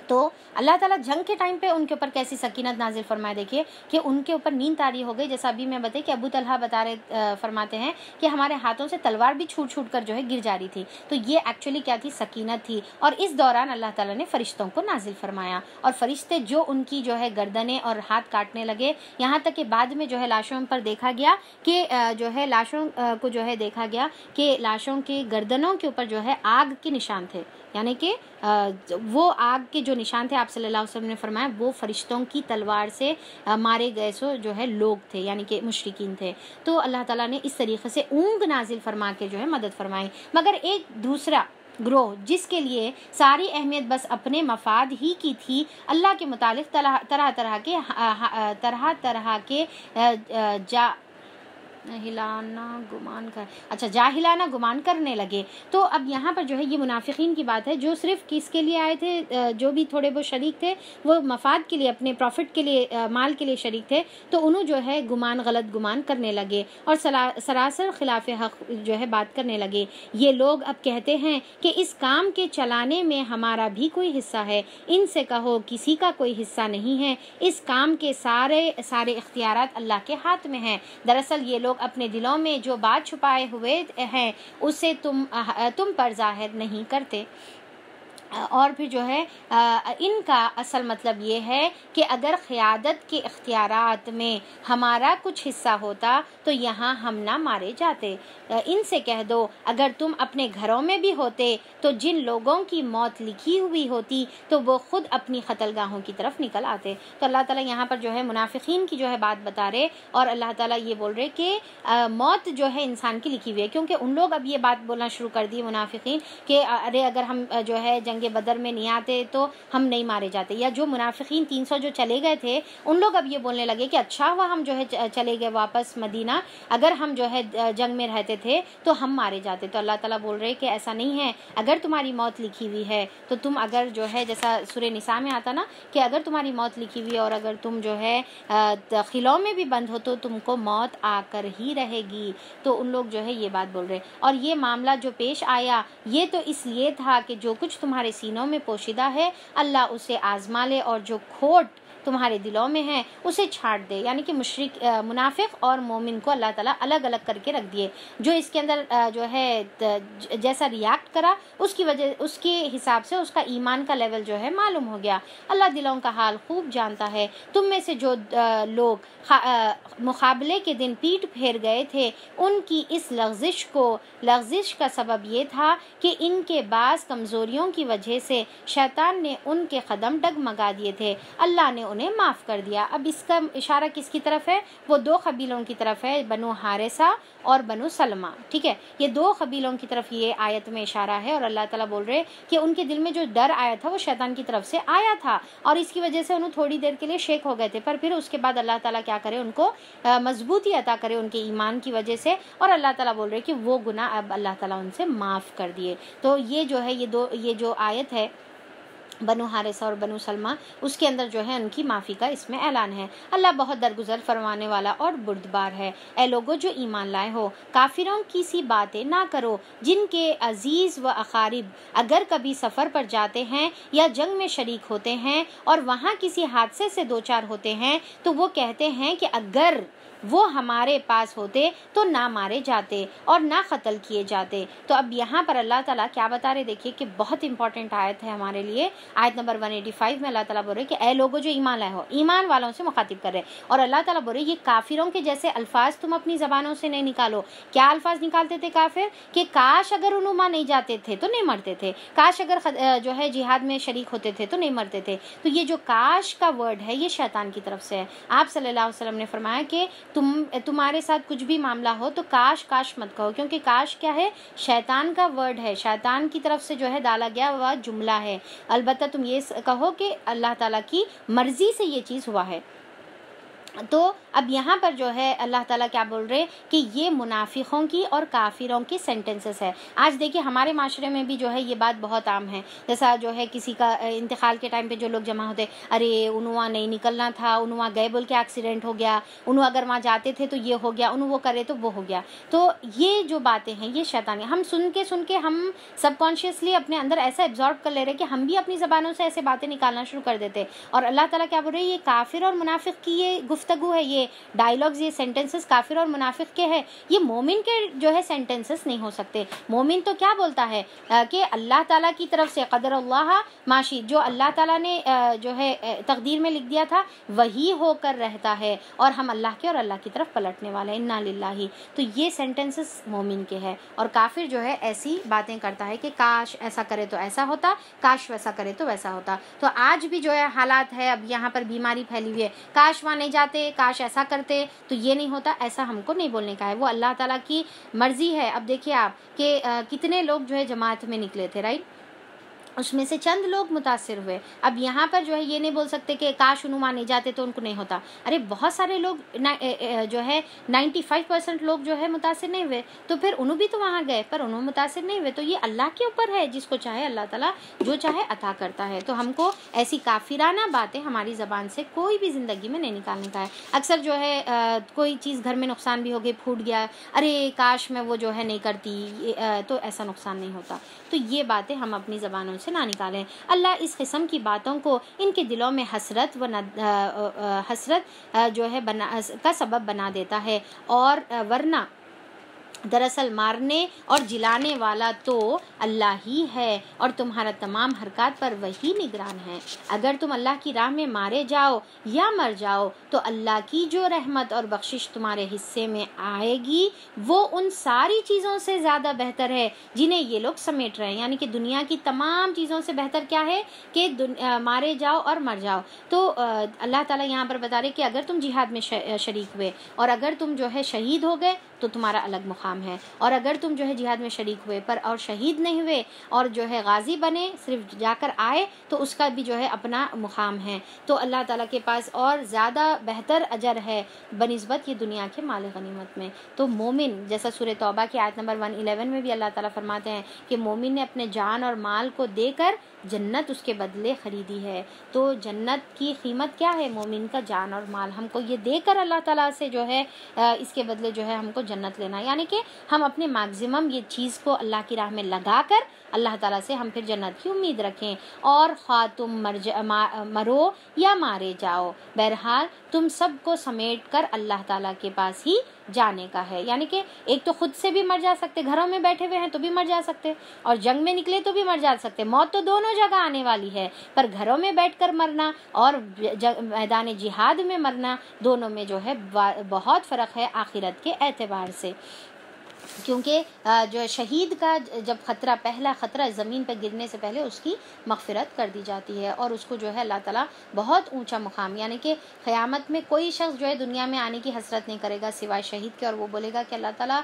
تو اللہ تعالیٰ جنگ کے ٹائم پہ ان کے اوپر کیسی سکینت نازل فرمائے، دیکھیے کہ ان کے اوپر نیند طاری ہو گئی، جیسا ابھی میں بتائی کہ ابو طلحہ فرماتے ہیں کہ ہمارے ہاتھوں سے تلوار بھی چھوٹ چھوٹ کر جو ہے گر جا رہی تھی، تو یہ ایکچولی کیا تھی، سکینت تھی۔ اور اس دوران اللہ تعالیٰ نے فرشتوں کو نازل فرمایا، اور فرشتے جو ان کی جو ہے گردنیں اور ہاتھ کاٹنے لگے، یہاں تک کہ بعد میں جو ہے لاشوں پر دیکھا گیا کہ جو ہے لاشوں کو جو ہے دیکھا گیا کہ لاشوں کے گردنوں کے اوپر جو ہے آگ کے نشان تھے، یعنی کہ وہ آگ کے جو نشان تھے آپ صلی اللہ علیہ وسلم نے فرمایا وہ فرشتوں کی تلوار سے مارے گئے سو جو ہے لوگ تھے، یعنی کہ مشرکین تھے. تو اللہ تعالیٰ نے اس طریقے سے اونگ نازل فرما کے جو ہے مدد فرمائی. مگر ایک دوسرا گروہ جس کے لیے ساری اہمیت بس اپنے مفاد ہی کی تھی، اللہ کے متعلق طرح طرح کے جاہلانہ گمان کرنے لگے. تو اب یہاں پر جو ہے یہ منافقین کی بات ہے جو صرف کس کے لیے آئے تھے، جو بھی تھوڑے بہت شریک تھے وہ مفاد کے لیے، اپنے پروفٹ کے لیے، مال کے لیے شریک تھے. تو انہوں جو ہے غلط گمان کرنے لگے اور سراسر خلاف حق جو ہے بات کرنے لگے. یہ لوگ اب کہتے ہیں کہ اس کام کے چلانے میں ہمارا بھی کوئی حصہ ہے. ان سے کہو کسی کا کوئی حصہ نہیں ہے، اس کام کے سارے اختیارات اللہ کے ہاتھ میں ہیں. دراصل یہ لوگ اپنے دلوں میں جو بات چھپائے ہوئے ہیں اسے تم پر ظاہر نہیں کرتے. اور پھر جو ہے ان کا اصل مطلب یہ ہے کہ اگر قیادت کے اختیارات میں ہمارا کچھ حصہ ہوتا تو یہاں ہم نہ مارے جاتے. ان سے کہہ دو اگر تم اپنے گھروں میں بھی ہوتے تو جن لوگوں کی موت لکھی ہوئی ہوتی تو وہ خود اپنی قتل گاہوں کی طرف نکل آتے. تو اللہ تعالیٰ یہاں پر جو ہے منافقین کی جو ہے بات بتا رہے اور اللہ تعالیٰ یہ بول رہے کہ موت جو ہے انسان کی لکھی ہوئی ہے. کیونکہ ان لوگ اب یہ بات بولنا شروع کر دی منافقین کہ ارے اگر ہم جو ہے جنگ بدر میں نہیں آتے تو ہم نہیں مارے جاتے. یا جو منافقین 300 جو چلے گئے تھے ان لوگ اب یہ بولنے لگے کہ اچھا ہوا ہم جو ہے چلے گئے واپس مدینہ، اگر ہم جو ہے جنگ میں رہتے تھے تو ہم مارے جاتے. تو اللہ تعالیٰ بول رہے کہ ایسا نہیں ہے. اگر تمہاری موت لکھی ہوئی ہے تو تم اگر جو ہے جیسا سورہ نساء میں آتا نا کہ اگر تمہاری موت لکھی ہوئی ہے اور اگر تم جو ہے خلوں میں بھی بند ہو تو تم کو موت آ کر ہی رہے گی. تو ان لوگ جو ہے یہ بات بول رہے. اور یہ معاملہ جو پیش آیا یہ تو اس لیے تھا کہ جو کچھ تمہارے سینوں میں پوشیدہ ہے اللہ اسے آزما لے اور جو کھوٹ تمہارے دلوں میں ہے اسے چھاٹ دے. یعنی کہ منافق اور مومن کو اللہ تعالیٰ الگ الگ کر کے رکھ دیے. جو اس کے اندر جو ہے جیسا ریاکٹ کرا اس کی وجہ اس کے حساب سے اس کا ایمان کا لیول جو ہے معلوم ہو گیا. اللہ دلوں کا حال خوب جانتا ہے. تم میں سے جو لوگ مقابلے کے دن پیٹ پھیر گئے تھے ان کی اس لغزش کا سبب یہ تھا کہ ان کے بعض کمزوریوں کی وجہ سے شیطان نے ان کے قدم ڈگمگا دیے تھے. اللہ نے انہیں معاف کر دیا. اب اس کا اشارہ کس کی طرف ہے؟ وہ دو قبیلوں کی طرف ہے، بنو حارثہ اور بنو سلمہ. ٹھیک ہے، یہ دو قبیلوں کی طرف یہ آیت میں اشارہ ہے. اور اللہ تعالیٰ بول رہے کہ ان کے دل میں جو ڈر آیا تھا وہ شیطان کی طرف سے آیا تھا اور اس کی وجہ سے انہوں تھوڑی دیر کے لیے شیک ہو گئے تھے، پر پھر اس کے بعد اللہ تعالیٰ کیا کرے ان کو مضبوطی عطا کرے ان کے ایمان کی وجہ سے. اور اللہ تعالیٰ بول رہے کہ وہ گناہ اب اللہ تعالیٰ ان سے معاف کر دیے. تو یہ جو ہے یہ جو آیت ہے بنو حارثہ اور بنو سلمہ اس کے اندر جو ہے ان کی معافی کا اس میں اعلان ہے. اللہ بہت درگزر فرمانے والا اور بردبار ہے. اے لوگو جو ایمان لائے ہو کافروں کی سی باتیں نہ کرو جن کے عزیز و اقارب اگر کبھی سفر پر جاتے ہیں یا جنگ میں شریک ہوتے ہیں اور وہاں کسی حادثے سے دوچار ہوتے ہیں تو وہ کہتے ہیں کہ اگر وہ ہمارے پاس ہوتے تو نہ مارے جاتے اور نہ قتل کیے جاتے. تو اب یہاں پر اللہ تعالیٰ کیا بتا رہے؟ دیکھیے کہ بہت امپورٹنٹ آیت ہے ہمارے لیے. آیت نمبر 185 میں اللہ تعالیٰ بول رہے کہ اے لوگوں جو ایمان لائے ہو، ایمان والوں سے مخاطب کر رہے. اور اللہ تعالیٰ بول رہے یہ کافروں کے جیسے الفاظ تم اپنی زبانوں سے نہیں نکالو. کیا الفاظ نکالتے تھے کافر؟ کہ کاش اگر انہوں نہیں جاتے تھے تو نہیں مرتے تھے، کاش اگر جو ہے جہاد میں شریک ہوتے تھے تو نہیں مرتے تھے. تو یہ جو کاش کا ورڈ ہے یہ شیطان کی طرف سے ہے. آپ صلی اللہ علیہ وسلم نے فرمایا کہ تمہارے ساتھ کچھ بھی معاملہ ہو تو کاش مت کہو، کیونکہ کاش کیا ہے؟ شیطان کا ورڈ ہے، شیطان کی طرف سے جو ہے ڈالا گیا ہوا جملہ ہے. البتہ تم یہ کہو کہ اللہ تعالیٰ کی مرضی سے یہ چیز ہوا ہے. تو اب یہاں پر جو ہے اللہ تعالیٰ کیا بول رہے کہ یہ منافقوں کی اور کافروں کی سینٹنسز ہے. آج دیکھیں ہمارے معاشرے میں بھی جو ہے یہ بات بہت عام ہے. جیسا جو ہے کسی کا انتقال کے ٹائم پہ جو لوگ جمع ہوتے ارے انہوں نہیں نکلنا تھا، انہوں گئے بول کے ایکسیڈنٹ ہو گیا، انہوں اگر وہاں جاتے تھے تو یہ ہو گیا، انہوں وہ کرے تو وہ ہو گیا. تو یہ جو باتیں ہیں یہ شیطانی ہم سن کے ہم سب کانشیسلی اپنے اندر ایسا ایبزارب کر لے رہے کہ ہم بھی اپنی زبانوں سے ایسے باتیں نکالنا شروع کر دیتے. اور اللہ تعالیٰ کیا بول رہے یہ کافر اور منافق کی یہ گفتگو گفتگو ہے، یہ ڈائلاگز، یہ سینٹنسز کافر اور منافق کے ہیں، یہ مومن کے جو ہے سینٹنسز نہیں ہو سکتے. مومن تو کیا بولتا ہے کہ اللہ تعالیٰ کی طرف سے قدر اللہ ماشی، جو اللہ تعالیٰ نے جو ہے تقدیر میں لکھ دیا تھا وہی ہو کر رہتا ہے، اور ہم اللہ کے اور اللہ کی طرف پلٹنے والے ہیں، انا للہ. تو یہ سینٹنسز مومن کے ہے. اور کافر جو ہے ایسی باتیں کرتا ہے کہ کاش ایسا کرے تو ایسا ہوتا، کاش ویسا کرے تو ویسا ہوتا. تو آج بھی جو ہے حالات ہے، اب یہاں پر بیماری پھیلی ہوئی ہے، کاش وہاں نہیں جاتے، کاش ایسا کرتے تو یہ نہیں ہوتا، ایسا ہم کو نہیں بولنے کا ہے. وہ اللہ تعالیٰ کی مرضی ہے. اب دیکھیے آپ کہ کتنے لوگ جو ہے جماعت میں نکلے تھے، رائٹ، اس میں سے چند لوگ متاثر ہوئے. اب یہاں پر جو ہے یہ نہیں بول سکتے کہ کاش انہوں مانے جاتے تو ان کو نہیں ہوتا. ارے بہت سارے لوگ جو ہے 95% لوگ جو ہے متاثر نہیں ہوئے، تو پھر انہوں بھی تو وہاں گئے پر انہوں متاثر نہیں ہوئے. تو یہ اللہ کے اوپر ہے، جس کو چاہے اللہ تعالیٰ جو چاہے عطا کرتا ہے. تو ہم کو ایسی کافرانہ باتیں ہماری زبان سے کوئی بھی زندگی میں نہیں نکالنے کا ہے. اکثر جو ہے کوئی چیز گھر میں نقصان بھی ہو گئی، پھوٹ گیا، ارے کاش میں وہ جو ہے نہیں کرتی، تو ایسا نقصان نہیں ہوتا. تو یہ باتیں ہم اپنی زبانوں سے نہ نکالیں. اللہ اس قسم کی باتوں کو ان کے دلوں میں حسرت جو ہے کا سبب بنا دیتا ہے. اور ورنہ دراصل مارنے اور جلانے والا تو اللہ ہی ہے، اور تمہارا تمام حرکات پر وہی نگران ہے. اگر تم اللہ کی راہ میں مارے جاؤ یا مر جاؤ تو اللہ کی جو رحمت اور بخشش تمہارے حصے میں آئے گی وہ ان ساری چیزوں سے زیادہ بہتر ہے جنہیں یہ لوگ سمیٹ رہے ہیں. یعنی کہ دنیا کی تمام چیزوں سے بہتر کیا ہے کہ مارے جاؤ اور مر جاؤ. تو اللہ تعالیٰ یہاں پر بتا رہے کہ اگر تم جہاد میں شریک ہوئے اور اگر تم جو ہے شہید ہو گئے تو تمہارا الگ مقام ہے، اور اگر تم جو ہے جہاد میں شریک ہوئے پر اور شہید نہیں ہوئے اور جو ہے غازی بنے، صرف جا کر آئے، تو اس کا بھی جو ہے اپنا مقام ہے. تو اللہ تعالیٰ کے پاس اور زیادہ بہتر اجر ہے بنسبت یہ دنیا کے مال غنیمت میں. تو مومن، جیسا سورہ توبہ کی آیت نمبر 111 میں بھی اللہ تعالیٰ فرماتے ہیں کہ مومن نے اپنے جان اور مال کو دے کر جنت اس کے بدلے خریدی ہے. تو جنت کی قیمت کیا ہے؟ مومن کا جان اور مال. ہم کو یہ دے کر اللہ تعالیٰ سے جو ہے اس کے بدلے جو ہے ہم کو جنت لینا، یعنی کہ ہم اپنے میکزیمم یہ چیز کو اللہ کی راہ میں لگا کر اللہ تعالیٰ سے ہم پھر جنت کی امید رکھیں. اور خواہ تم مرو یا مارے جاؤ، بہرحال تم سب کو سمیٹ کر اللہ تعالیٰ کے پاس ہی جانے کا ہے. یعنی کہ ایک تو خود سے بھی مر جا سکتے، گھروں میں بیٹھے ہوئے ہیں تو بھی مر جا سکتے، اور جنگ میں نکلے تو بھی مر جا سکتے. موت تو دونوں جگہ آنے والی ہے، پر گھروں میں بیٹھ کر مرنا اور میدان جہاد میں مرنا، دونوں میں جو ہے بہت فرق ہے آخرت کے اعتبار سے. کیونکہ جو شہید کا جب خطرہ، پہلا خطرہ زمین پہ گرنے سے پہلے اس کی مغفرت کر دی جاتی ہے، اور اس کو جو ہے اللہ تعالیٰ بہت اونچا مقام، یعنی کہ قیامت میں کوئی شخص جو ہے دنیا میں آنے کی حسرت نہیں کرے گا سوائے شہید کے، اور وہ بولے گا کہ اللہ تعالیٰ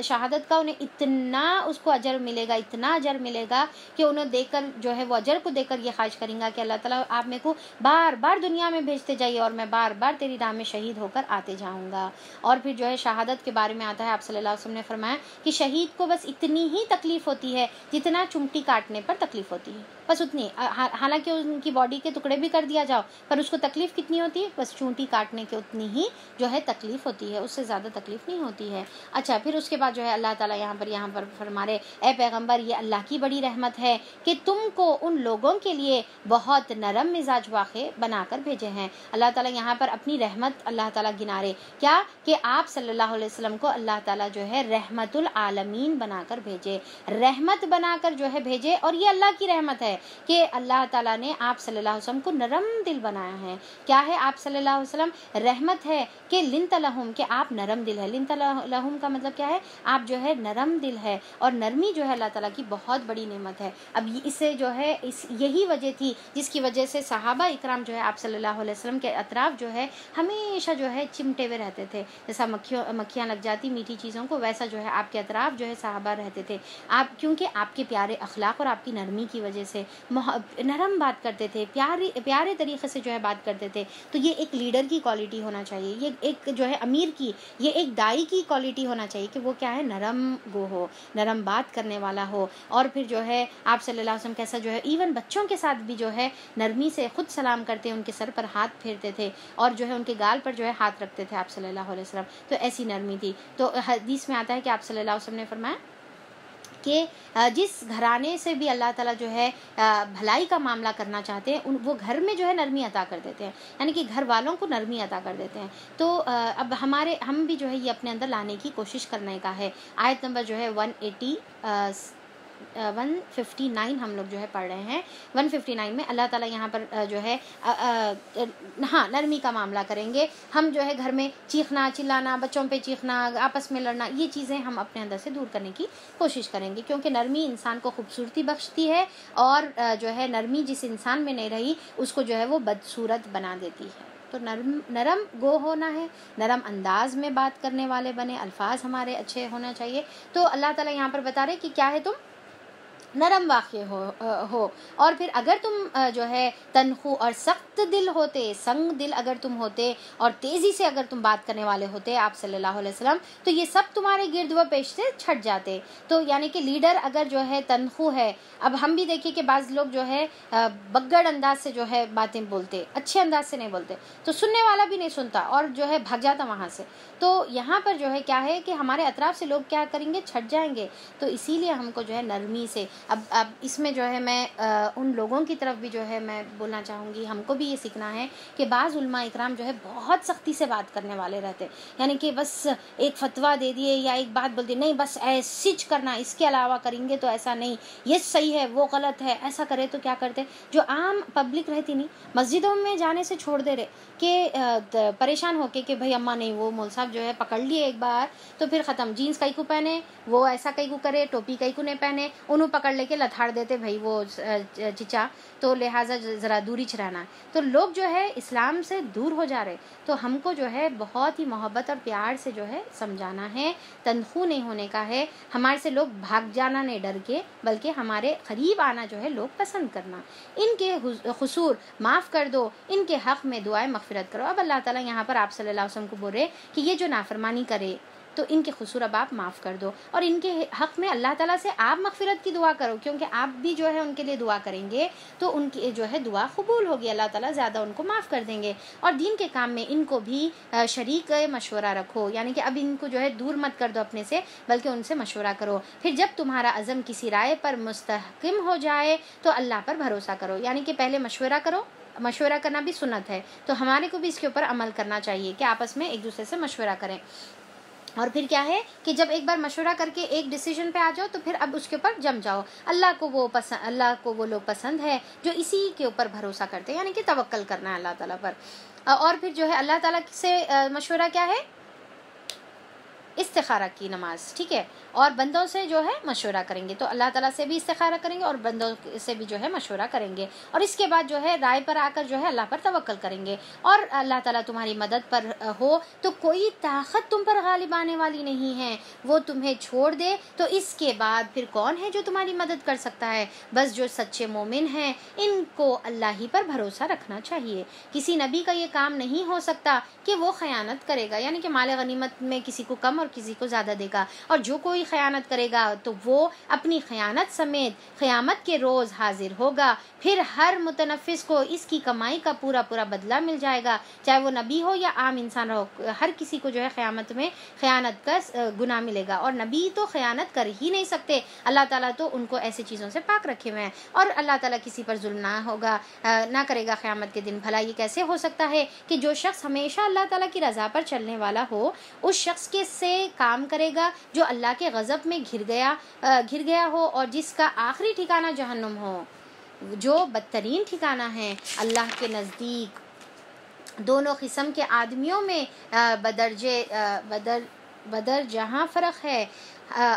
شہادت کا انہیں اتنا اس کو اجر ملے گا، اتنا اجر ملے گا کہ انہیں دیکھ کر جو ہے وہ اجر کو دیکھ کر یہ خواہش کریں گا کہ اللہ تعالیٰ آپ میرے کو بار بار دنیا میں بھیجتے جائیے اور میں بار بار تیری راہ میں شہید ہو کر آتے جاؤں گا. اور پھر جو ہے شہادت کے بارے میں آتا ہے، آپ صلی اللہ علیہ وسلم نے فرمایا کہ شہید کو بس اتنی ہی تکلیف ہوتی ہے جتنا چمٹی کاٹنے پر تکلیف ہوتی ہے، بس اتنی. حالانکہ ان کی باڈی کے ٹکڑے بھی کر دیا جاؤ پر اس کو تکلیف کتنی ہوتی ہے؟ بس چونٹی کاٹنے کے اتنی ہی جو ہے تکلیف ہوتی ہے، اس سے زیادہ تکلیف نہیں ہوتی ہے. اچھا، پھر اس کے بعد جو ہے اللہ تعالیٰ یہاں پر فرما رہے، اے پیغمبر یہ اللہ کی بڑی رحمت ہے کہ تم کو ان لوگوں کے لیے بہت نرم مزاج واقع بنا کر بھیجے ہیں. اللہ تعالیٰ یہاں پر اپنی رحمت اللہ تعالیٰ گنا رہے، کیا کہ آپ صلی اللہ علیہ وسلم کو اللہ تعالیٰ جو ہے رحمت العالمین بنا کر بھیجے، رحمت بنا کر جو ہے بھیجے. اور یہ اللہ کی رحمت ہے کہ اللہ تعالیٰ نے آپ صلی اللہ علیہ وسلم کو نرم دل بنایا ہے. کیا ہے آپ صلی اللہ علیہ وسلم؟ رحمت ہے کہ لنت لہم، کہ آپ نرم دل ہے. لنت لہم کا مطلب کیا ہے؟ آپ جو ہے نرم دل ہے، اور نرمی جو ہے اللہ تعالیٰ کی بہت بڑی نعمت ہے. اب اس سے جو ہے یہی وجہ تھی جس کی وجہ سے صحابہ اکرام جو ہے آپ صلی اللہ علیہ وسلم کے اطراف جو ہے ہمیشہ جو ہے چمٹے ہوئے رہتے تھے. جیسا مکھیاں لگ جاتی میٹھی چیزوں کو، ویسا جو ہے آپ کے اطراف جو ہے صحابہ رہتے تھے. آپ کیونکہ آپ کے پیارے اخلاق اور آپ کی نرمی کی وجہ سے نرم بات کرتے تھے، پیارے طریقے سے جو ہے بات کرتے تھے. تو یہ ایک لیڈر کی کوالٹی ہونا چاہیے، یہ ایک جو ہے امیر کی، یہ ایک دائی کی کوالٹی ہونا چاہیے کہ وہ کیا ہے، نرم گو ہو، نرم بات کرنے والا ہو. اور پھر جو ہے آپ صلی اللہ علیہ وسلم کیسا جو ہے ایون بچوں کے ساتھ بھی جو ہے نرمی سے خود سلام کرتے، ان کے سر پر ہاتھ پھیرتے تھے اور جو ہے ان کے گال پر جو ہے ہاتھ رکھتے تھے آپ صلی اللہ علیہ وسلم. تو ایسی نرمی تھی. تو حدیث میں آتا ہے کہ آپ صلی اللہ علیہ وسلم نے فرمایا کہ جس گھرانے سے بھی اللہ تعالیٰ جو ہے بھلائی کا معاملہ کرنا چاہتے ہیں وہ گھر میں جو ہے نرمی عطا کر دیتے ہیں، یعنی کہ گھر والوں کو نرمی عطا کر دیتے ہیں. تو اب ہم بھی جو ہے یہ اپنے اندر لانے کی کوشش کرنے کا ہے. آیت نمبر جو ہے 159 ہم لوگ جو ہے پڑھ رہے ہیں. 159 میں اللہ تعالیٰ یہاں پر جو ہے نرمی کا معاملہ کریں گے. ہم جو ہے گھر میں چیخنا چلانا، بچوں پہ چیخنا، آپس میں لڑنا، یہ چیزیں ہم اپنے اندر سے دور کرنے کی کوشش کریں گے، کیونکہ نرمی انسان کو خوبصورتی بخشتی ہے، اور جو ہے نرمی جس انسان میں نہیں رہی اس کو جو ہے وہ بدصورت بنا دیتی ہے. تو نرم گو ہونا ہے، نرم انداز میں بات کرنے والے بنے، الفاظ ہمارے اچھے ہونا چاہیے. تو اللہ تعالیٰ یہاں پر بتا رہے کہ کیا ہے، تم نرم واقع ہو. اور پھر اگر تم جو ہے تنخو اور سخت دل ہوتے، سنگ دل اگر تم ہوتے اور تیزی سے اگر تم بات کرنے والے ہوتے آپ صلی اللہ علیہ وسلم، تو یہ سب تمہارے گرد و پیش سے چھٹ جاتے. تو یعنی کہ لیڈر اگر جو ہے تنخو ہے، اب ہم بھی دیکھیں کہ بعض لوگ جو ہے بگڑ انداز سے جو ہے باتیں بولتے، اچھے انداز سے نہیں بولتے، تو سننے والا بھی نہیں سنتا اور جو ہے بھگ جاتا وہاں سے. تو یہاں پر جو ہے کیا ہے کہ ہمارے اطراف سے لوگ کیا کریں گے، چھٹ جائیں گے. تو اسی لیے ہم کو جو ہے نرمی سے اب اس میں جو ہے میں ان لوگوں کی طرف بھی جو ہے میں بولنا چاہوں گی، ہم کو بھی یہ سیکھنا ہے کہ بعض علماء اکرام جو ہے بہت سختی سے بات کرنے والے رہتے، یعنی کہ بس ایک فتویٰ دے دیے یا ایک بات بول دی، نہیں بس ایسیچ کرنا، اس کے علاوہ کریں گے تو ایسا نہیں، یہ صحیح ہے وہ غلط ہے، ایسا کرے تو کیا کرتے. جو عام پبلک رہتی نہیں، مسجدوں میں جانے سے چھوڑ دے رہے کہ پریشان ہو کے کہ بھائی اماں نہیں، وہ مول صاحب جو ہے پکڑ لیے ایک بار تو پھر ختم، جینس کئی کو پہنے، وہ ایسا کئی کو کرے، ٹوپی کئی کو نہیں پہنے، انہوں پکڑ لے کے لتھاڑ دیتے بھائی وہ چچا، تو لہٰذا ذرا دوری چرانا. تو لوگ جو ہے اسلام سے دور ہو جا رہے. تو ہم کو جو ہے بہت ہی محبت اور پیار سے جو ہے سمجھانا ہے، تنخو نہیں ہونے کا ہے. ہمارے سے لوگ بھاگ جانا نہیں ڈر کے، بلکہ ہمارے قریب آنا جو ہے لوگ پسند کرنا. ان کے قصور معاف کر دو، ان کے حق میں دعائیں مغفرت کرو. اب اللہ تعالیٰ یہاں پر آپ صلی اللہ علیہ وسلم کو بول رہے کہ یہ جو نافرمانی کرے تو ان کے قصور اب آپ معاف کر دو، اور ان کے حق میں اللہ تعالیٰ سے آپ مغفرت کی دعا کرو، کیونکہ آپ بھی جو ہے ان کے لیے دعا کریں گے تو ان کی جو ہے دعا قبول ہوگی، اللہ تعالیٰ زیادہ ان کو معاف کر دیں گے. اور دین کے کام میں ان کو بھی شریک مشورہ رکھو، یعنی کہ اب ان کو جو ہے دور مت کر دو اپنے سے، بلکہ ان سے مشورہ کرو. پھر جب تمہارا عزم کسی رائے پر مستحکم ہو جائے تو اللہ پر بھروسہ کرو. یعنی کہ پہلے مشورہ کرو، مشورہ کرنا بھی سنت ہے، تو ہمارے کو بھی اس کے اوپر عمل کرنا چاہیے کہ آپس میں ایک دوسرے سے مشورہ کریں. اور پھر کیا ہے کہ جب ایک بار مشورہ کر کے ایک ڈیسیژن پہ آ جاؤ تو پھر اب اس کے اوپر جم جاؤ. اللہ کو وہ لوگ پسند ہے جو اسی کے اوپر بھروسہ کرتے ہیں، یعنی کہ توکل کرنا ہے اللہ تعالیٰ پر. اور پھر جو ہے اللہ تعالیٰ سے مشورہ کیا ہے، استخارہ کی نماز، ٹھیک ہے. اور بندوں سے جو ہے مشورہ کریں گے، تو اللہ تعالیٰ سے بھی استخارہ کریں گے اور بندوں سے بھی جو ہے مشورہ کریں گے. اور اس کے بعد جو ہے رائے پر آ کر جو ہے اللہ پر توکل کریں گے. اور اللہ تعالیٰ تمہاری مدد پر ہو تو کوئی طاقت تم پر غالب آنے والی نہیں ہے. وہ تمہیں چھوڑ دے تو اس کے بعد پھر کون ہے جو تمہاری مدد کر سکتا ہے. بس جو سچے مومن ہیں ان کو اللہ ہی پر بھروسہ رکھنا چاہیے. کسی نبی کا یہ کام نہیں ہو سکتا کہ وہ خیانت کرے گا، یعنی کہ مال غنیمت میں کسی کو کم اور کسی کو زیادہ دے گا. اور جو کوئی خیانت کرے گا تو وہ اپنی خیانت سمیت قیامت کے روز حاضر ہوگا. پھر ہر متنفس کو اس کی کمائی کا پورا بدلہ مل جائے گا، چاہے وہ نبی ہو یا عام انسان ہو. ہر کسی کو جو ہے قیامت میں خیانت کا گناہ ملے گا. اور نبی تو خیانت کر ہی نہیں سکتے، اللہ تعالیٰ تو ان کو ایسی چیزوں سے پاک رکھے ہوئے ہیں. اور اللہ تعالیٰ کسی پر ظلم نہ کرے گا قیامت کے دن. بھلا یہ کیسے ہو سکتا ہے کہ جو شخص ہمیشہ اللہ تعالیٰ کی رضا پر چلنے والا ہو اس شخص کے سے کام کرے گا جو اللہ کے غضب میں گر گیا ہو اور جس کا آخری ٹھکانہ جہنم ہو، جو بدترین ٹھکانہ ہے اللہ کے نزدیک. دونوں قسم کے آدمیوں میں بدر جہاں فرق ہے،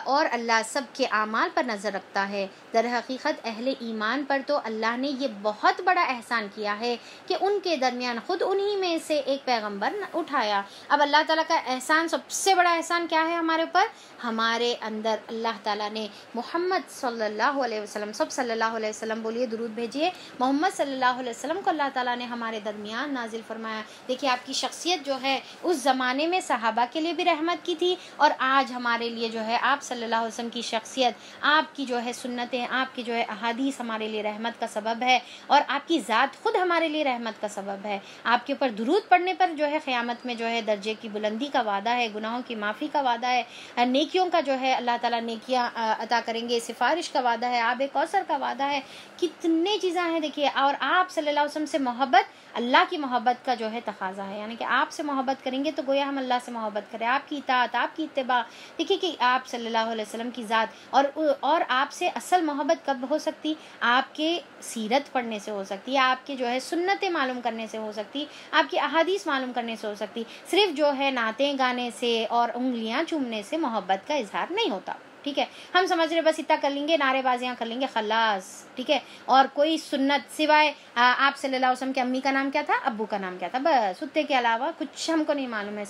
اور اللہ سب کے اعمال پر نظر رکھتا ہے. در حقیقت اہل ایمان پر تو اللہ نے یہ بہت بڑا احسان کیا ہے کہ ان کے درمیان خود انہی میں سے ایک پیغمبر اٹھایا. اب اللہ تعالیٰ کا احسان، سب سے بڑا احسان کیا ہے ہمارے اوپر؟ ہمارے اندر اللہ تعالیٰ نے محمد صلی اللہ علیہ وسلم، سب صلی اللہ علیہ وسلم بولیے، درود بھیجیے. محمد صلی اللہ علیہ وسلم کو اللہ تعالیٰ نے ہمارے درمیان نازل فرمایا. دیکھیے آپ کی شخصیت جو ہے اس زمانے میں صحابہ کے لیے بھی رحمت کی تھی، اور آج ہمارے لیے جو ہے آپ صلی اللہ علیہ وسلم کی شخصیت، آپ کی جو ہے سنتیں، آپ کی جو ہے احادیث ہمارے لیے رحمت کا سبب ہے، اور آپ کی ذات خود ہمارے لیے رحمت کا سبب ہے. آپ کے اوپر درود پڑھنے پر جو ہے قیامت میں جو ہے درجے کی بلندی کا وعدہ ہے، گناہوں کی معافی کا وعدہ ہے، نیکیوں کا جو ہے اللہ تعالیٰ نیکیاں عطا کریں گے، سفارش کا وعدہ ہے، آب کوثر کا وعدہ ہے. کتنے چیزیں ہیں دیکھیے. اور آپ صلی اللہ علیہ وسلم سے محبت اللہ کی محبت کا جو ہے تقاضا ہے، یعنی کہ آپ سے محبت کریں گے تو گویا ہم اللہ سے محبت کریں. آپ کی اطاعت، آپ کی اتباع. دیکھیے کہ آپ صلی اللہ علیہ وسلم کی ذات اور آپ سے اصل محبت کب ہو سکتی؟ آپ کے سیرت پڑھنے سے ہو سکتی، آپ کے جو ہے سنتیں معلوم کرنے سے ہو سکتی، آپ کی احادیث معلوم کرنے سے ہو سکتی. صرف جو ہے نعتیں گانے سے اور انگلیاں چومنے سے محبت کا اظہار نہیں ہوتا. ٹھیک ہے، ہم سمجھ رہے بس اتنا کر لیں گے، نعرے بازیاں کر لیں گے، خلاص. ٹھیک ہے، اور کوئی سنت سوائے آپ صلی اللہ علیہ وسلم کے امی کا نام کیا تھا، ابو کا نام کیا تھا، بس اتنے کے علاوہ کچھ ہم کو نہیں معلوم ہے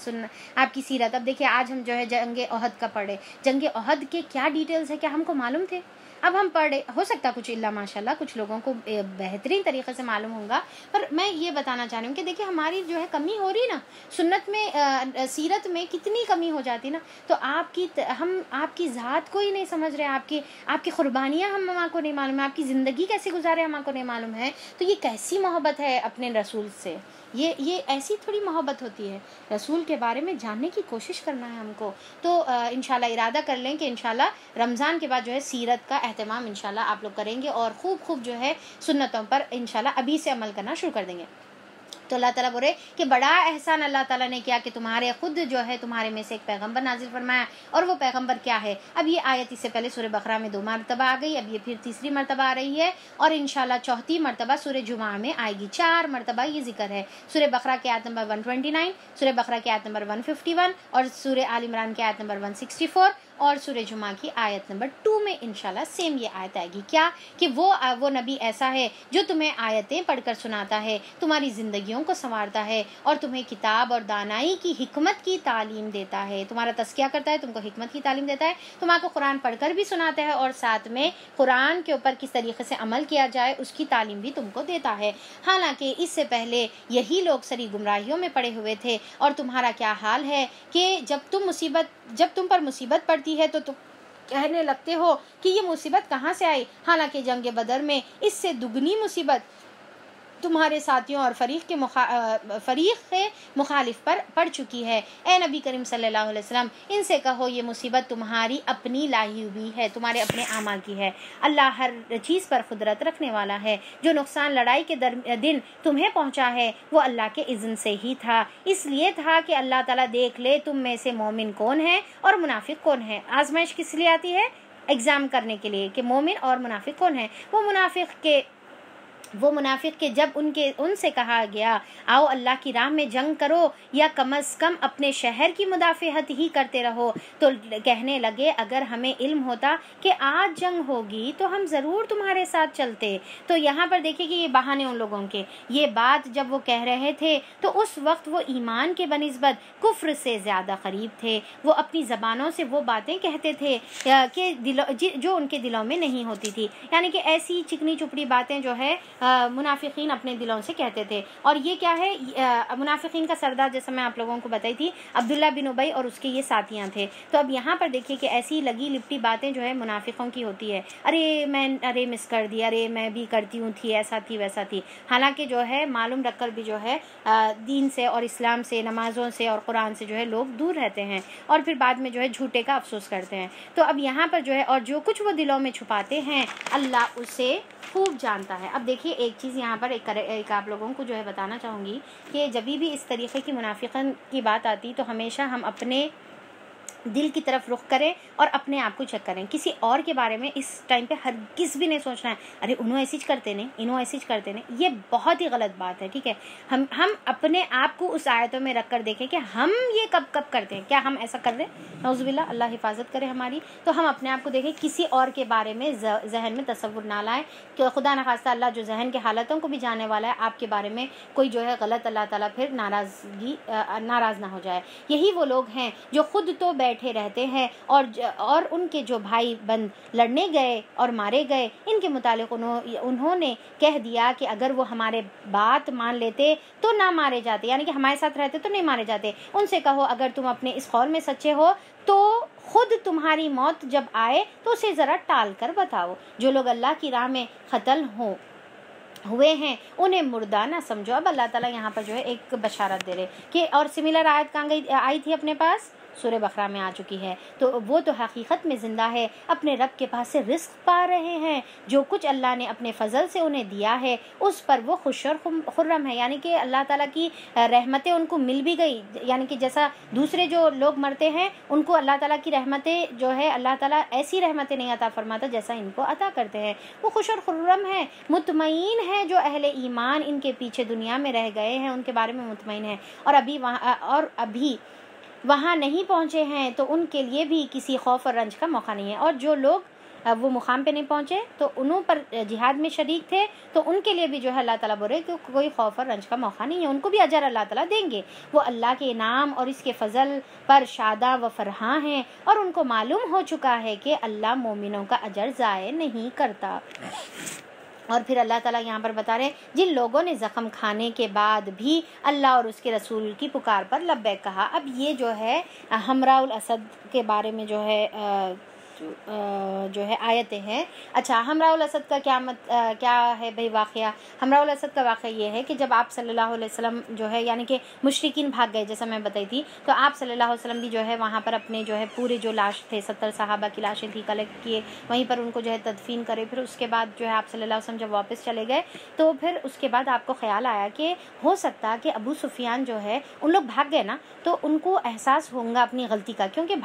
آپ کی سیرت. اب دیکھیے آج ہم جو ہے جنگ احد کا پڑھے، جنگ احد کے کیا ڈیٹیلز ہے، کیا ہم کو معلوم تھے؟ اب ہم پڑھے، ہو سکتا کچھ اللہ ماشاءاللہ کچھ لوگوں کو بہترین طریقے سے معلوم ہوگا، پر میں یہ بتانا چاہ رہی ہوں کہ دیکھیے ہماری جو ہے کمی ہو رہی نا سنت میں، سیرت میں کتنی کمی ہو جاتی نا. تو ہم آپ کی ذات کو ہی نہیں سمجھ رہے، آپ کی قربانیاں ہم کو نہیں معلوم ہے، آپ کی زندگی کیسے گزارے ہم کو نہیں معلوم ہے. تو یہ کیسی محبت ہے اپنے رسول سے؟ یہ ایسی تھوڑی محبت ہوتی ہے. رسول کے بارے میں جاننے کی کوشش کرنا ہے ہم کو. تو انشاءاللہ ارادہ کر لیں کہ انشاءاللہ رمضان کے بعد جو ہے سیرت کا اہتمام انشاءاللہ آپ لوگ کریں گے، اور خوب جو ہے سنتوں پر انشاءاللہ ابھی سے عمل کرنا شروع کر دیں گے. تو اللہ تعالیٰ بولے کہ بڑا احسان اللہ تعالیٰ نے کیا کہ تمہارے خود جو ہے تمہارے میں سے ایک پیغمبر نازل فرمایا. اور وہ پیغمبر کیا ہے؟ اب یہ آیت اس سے پہلے سورہ بقرہ میں 2 مرتبہ آ گئی، اب یہ پھر تیسری مرتبہ آ رہی ہے، اور انشاءاللہ چوتھی مرتبہ سورہ جمعہ میں آئے گی. 4 مرتبہ یہ ذکر ہے. سورہ بقرہ کی آیت نمبر 129، سورہ بقرہ کی آیت نمبر 151، اور سورہ آل عمران کی آیت نمبر 164، اور سورہ جمعہ کی آیت نمبر 2 میں انشاءاللہ سیم یہ آیت آئے گی. کیا کہ وہ نبی ایسا ہے جو تمہیں آیتیں پڑھ کر سناتا ہے، تمہاری زندگیوں کو سنوارتا ہے، اور تمہیں کتاب اور دانائی کی حکمت کی تعلیم دیتا ہے. تمہارا تزکیہ کرتا ہے، تم کو حکمت کی تعلیم دیتا ہے، تمہارا کو قرآن پڑھ کر بھی سناتا ہے، اور ساتھ میں قرآن کے اوپر کس طریقے سے عمل کیا جائے اس کی تعلیم بھی تم کو دیتا ہے. حالانکہ اس سے پہلے یہی لوگ سری گمراہیوں میں پڑے ہوئے تھے. اور تمہارا کیا حال ہے کہ جب تم پر مصیبت پڑتی ہے تو تم کہنے لگتے ہو کہ یہ مصیبت کہاں سے آئی، حالانکہ جنگ بدر میں اس سے دگنی مصیبت تمہارے ساتھیوں اور فریق مخالف پر پڑ چکی ہے. اے نبی کریم صلی اللہ علیہ وسلم، ان سے کہو یہ مصیبت تمہاری اپنی لائی ہوئی ہے، تمہارے اپنے اعمال کی ہے. اللہ ہر چیز پر قدرت رکھنے والا ہے. جو نقصان لڑائی کے دن تمہیں پہنچا ہے وہ اللہ کے اذن سے ہی تھا. اس لیے تھا کہ اللہ تعالیٰ دیکھ لے تم میں سے مومن کون ہے اور منافق کون ہے. آزمائش کس لیے آتی ہے؟ ایگزام کرنے کے لیے کہ مومن اور منافق کون ہے. وہ منافق کے جب ان سے کہا گیا آؤ اللہ کی راہ میں جنگ کرو یا کم از کم اپنے شہر کی مدافعت ہی کرتے رہو، تو کہنے لگے اگر ہمیں علم ہوتا کہ آج جنگ ہوگی تو ہم ضرور تمہارے ساتھ چلتے. تو یہاں پر دیکھیں کہ یہ بہانے ان لوگوں کے، یہ بات جب وہ کہہ رہے تھے تو اس وقت وہ ایمان کے بنسبت کفر سے زیادہ قریب تھے. وہ اپنی زبانوں سے وہ باتیں کہتے تھے کہ جو ان کے دلوں میں نہیں ہوتی تھی، یعنی کہ ایسی چکنی چپڑی باتیں جو ہے منافقین اپنے دلوں سے کہتے تھے. اور یہ کیا ہے؟ منافقین کا سردار جیسا میں آپ لوگوں کو بتائی تھی عبداللہ بن ابی اور اس کے یہ ساتھیاں تھے. تو اب یہاں پر دیکھیے کہ ایسی لگی لپٹی باتیں جو ہے منافقوں کی ہوتی ہے. ارے مس کر دی، ارے میں بھی کرتی ہوں، تھی ایسا تھی ویسا تھی. حالانکہ جو ہے معلوم رکھ کر بھی جو ہے دین سے اور اسلام سے، نمازوں سے اور قرآن سے جو ہے لوگ دور رہتے ہیں، اور پھر بعد میں جو ہے جھوٹے کا افسوس کرتے ہیں. تو اب یہاں پر جو ہے اور جو کچھ وہ دلوں میں چھپاتے ہیں اللہ اسے خوب جانتا ہے. اب دیکھیے ایک چیز یہاں پر ایک آپ لوگوں کو جو ہے بتانا چاہوں گی کہ جب بھی اس طریقے کی منافقت کی بات آتی تو ہمیشہ ہم اپنے دل کی طرف رخ کریں اور اپنے آپ کو چیک کریں. کسی اور کے بارے میں اس ٹائم پہ ہرگز بھی نہیں سوچنا ہے ارے انہوں ایسی کرتے نہیں. یہ بہت ہی غلط بات ہے. ٹھیک ہے، ہم اپنے آپ کو اس آیتوں میں رکھ کر دیکھیں کہ ہم یہ کب کرتے ہیں، کیا ہم ایسا کر رہے ہیں؟ نعوذ باللہ، اللہ حفاظت کرے ہماری. تو ہم اپنے آپ کو دیکھیں، کسی اور کے بارے میں ذہن میں تصور نہ لائیں کہ خدا نخواستہ اللہ جو ذہن کے حالتوں کو بھی جاننے والا ہے، آپ کے بارے میں کوئی جو ہے غلط اللہ تعالیٰ پھر ناراض نہ ہو جائے. یہی وہ لوگ ہیں جو خود تو بیٹھے رہتے ہیں اور ان کے جو بھائی بند لڑنے گئے اور مارے گئے، ان کے متعلق انہوں نے کہہ دیا کہ اگر وہ ہمارے بات مان لیتے تو نہ مارے جاتے، یعنی کہ ہمارے ساتھ رہتے تو نہیں مارے جاتے۔ ان سے کہو اگر تم اپنے اس قول میں سچے ہو تو خود تمہاری موت جب آئے تو اسے ذرا ٹال کر بتاؤ۔ جو لوگ اللہ کی راہ میں قتل ہوئے ہیں انہیں مردہ نہ سمجھو۔ اب اللہ تعالیٰ یہاں پر جو ہے ایک بشارت دے رہے کہ اور سملر آیت کہاں آئی تھی اپنے پاس، سورہ بقرہ میں آ چکی ہے، تو وہ تو حقیقت میں زندہ ہے، اپنے رب کے پاس سے رزق پا رہے ہیں، جو کچھ اللہ نے اپنے فضل سے انہیں دیا ہے اس پر وہ خوش اور خرم ہے، یعنی کہ اللہ تعالیٰ کی رحمتیں ان کو مل بھی گئی، یعنی کہ جیسا دوسرے جو لوگ مرتے ہیں ان کو اللہ تعالیٰ کی رحمتیں جو ہے اللہ تعالیٰ ایسی رحمتیں نہیں عطا فرماتا جیسا ان کو عطا کرتے ہیں، وہ خوش اور خرم ہے، مطمئن ہے۔ جو اہل ایمان ان کے پیچھے دنیا میں رہ گئے ہیں ان کے بارے میں مطمئن ہے، اور ابھی وہاں نہیں پہنچے ہیں تو ان کے لیے بھی کسی خوف اور رنج کا موقع نہیں ہے، اور جو لوگ وہ مقام پہ نہیں پہنچے تو انہوں پر جہاد میں شریک تھے تو ان کے لیے بھی جو ہے اللہ تعالیٰ بولے کہ کوئی خوف اور رنج کا موقع نہیں ہے، ان کو بھی اجر اللہ تعالیٰ دیں گے، وہ اللہ کے انعام اور اس کے فضل پر شاداں و فرحاں ہیں، اور ان کو معلوم ہو چکا ہے کہ اللہ مومنوں کا اجر ضائع نہیں کرتا۔ اور پھر اللہ تعالیٰ یہاں پر بتا رہے ہیں جن لوگوں نے زخم کھانے کے بعد بھی اللہ اور اس کے رسول کی پکار پر لبیک کہا۔ اب یہ جو ہے حمراء الاسد کے بارے میں جو ہے آیتیں ہیں۔ اچھا، حمراء الاسد کا کیا ہے بھئی واقعہ؟ حمراء الاسد کا واقعہ یہ ہے کہ جب آپ صلی اللہ علیہ وسلم جو ہے یعنی کہ مشرکین بھاگ گئے جیسا میں بتائی تھی، تو آپ صلی اللہ علیہ وسلم بھی جو ہے وہاں پر اپنے جو ہے پورے جو لاش تھے 70 صحابہ کی لاشیں تھی کلیکٹ کیے، وہیں پر ان کو جو ہے تدفین کرے، پھر اس کے بعد جو ہے آپ صلی اللہ علیہ وسلم جب واپس چلے گئے تو پھر اس کے بعد آپ کو خیال آیا کہ ہو سکتا کہ ابو سفیان جو ہے ان لوگ بھاگ گئے نا تو ان کو احساس ہوگا اپنی غلطی کا، کیونکہ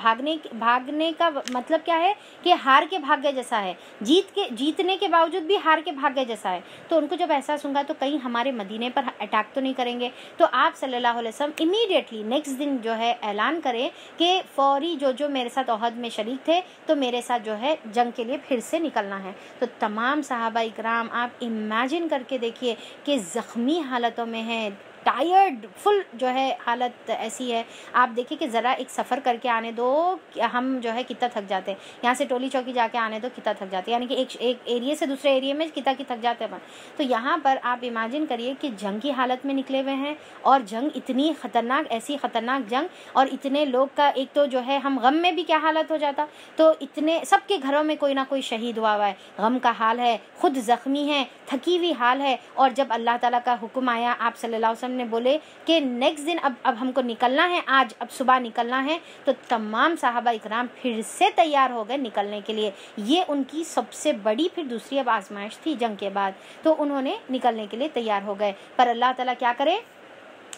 بھاگنے کا مطلب کیا ہے کہ ہار کے بھاگ گئے جیسا ہے، جیتنے کے باوجود بھی ہار کے بھاگ گئے جیسا ہے، تو ان کو جب احساس ہوگا تو کہیں ہمارے مدینے پر اٹیک تو نہیں کریں گے، تو آپ صلی اللہ علیہ وسلم امیڈیٹلی نیکسٹ دن جو ہے اعلان کریں کہ فوری جو میرے ساتھ احد میں شریک تھے تو میرے ساتھ جو ہے جنگ کے لیے پھر سے نکلنا ہے۔ تو تمام صحابہ اکرام آپ امیجن کر کے دیکھیے کہ زخمی حالتوں میں ہیں، ٹائرڈ فل جو ہے حالت ایسی ہے، آپ دیکھیں کہ ذرا ایک سفر کر کے آنے دو، ہم جو ہے کتنا تھک جاتے ہیں، یہاں سے ٹولی چوکی جا کے آنے دو کتنا تھک جاتے ہیں، یعنی کہ ایک ایریے سے دوسرے ایریے میں کتنا کی تھک جاتے ہیں۔ تو یہاں پر آپ امیجن کریے کہ جنگ کی حالت میں نکلے ہوئے ہیں، اور جنگ اتنی خطرناک، ایسی خطرناک جنگ، اور اتنے لوگ کا ایک تو جو ہے ہم غم میں بھی کیا حالت ہو جاتا، تو اتنے سب کے گھروں میں کوئی نہ کوئی شہید ہوا ہے، غم کا حال ہے، خود زخمی ہے، تھکی ہوئی حال ہے، اور جب اللہ تعالیٰ کا حکم آیا آپ صلی اللہ علیہ وسلم نے بولے کہ نیکسٹ دن اب ہم کو نکلنا ہے، آج اب صبح نکلنا ہے، تو تمام صحابہ اکرام پھر سے تیار ہو گئے نکلنے کے لیے۔ یہ ان کی سب سے بڑی پھر دوسری اب آزمائش تھی جنگ کے بعد، تو انہوں نے نکلنے کے لیے تیار ہو گئے، پر اللہ تعالیٰ کیا کرے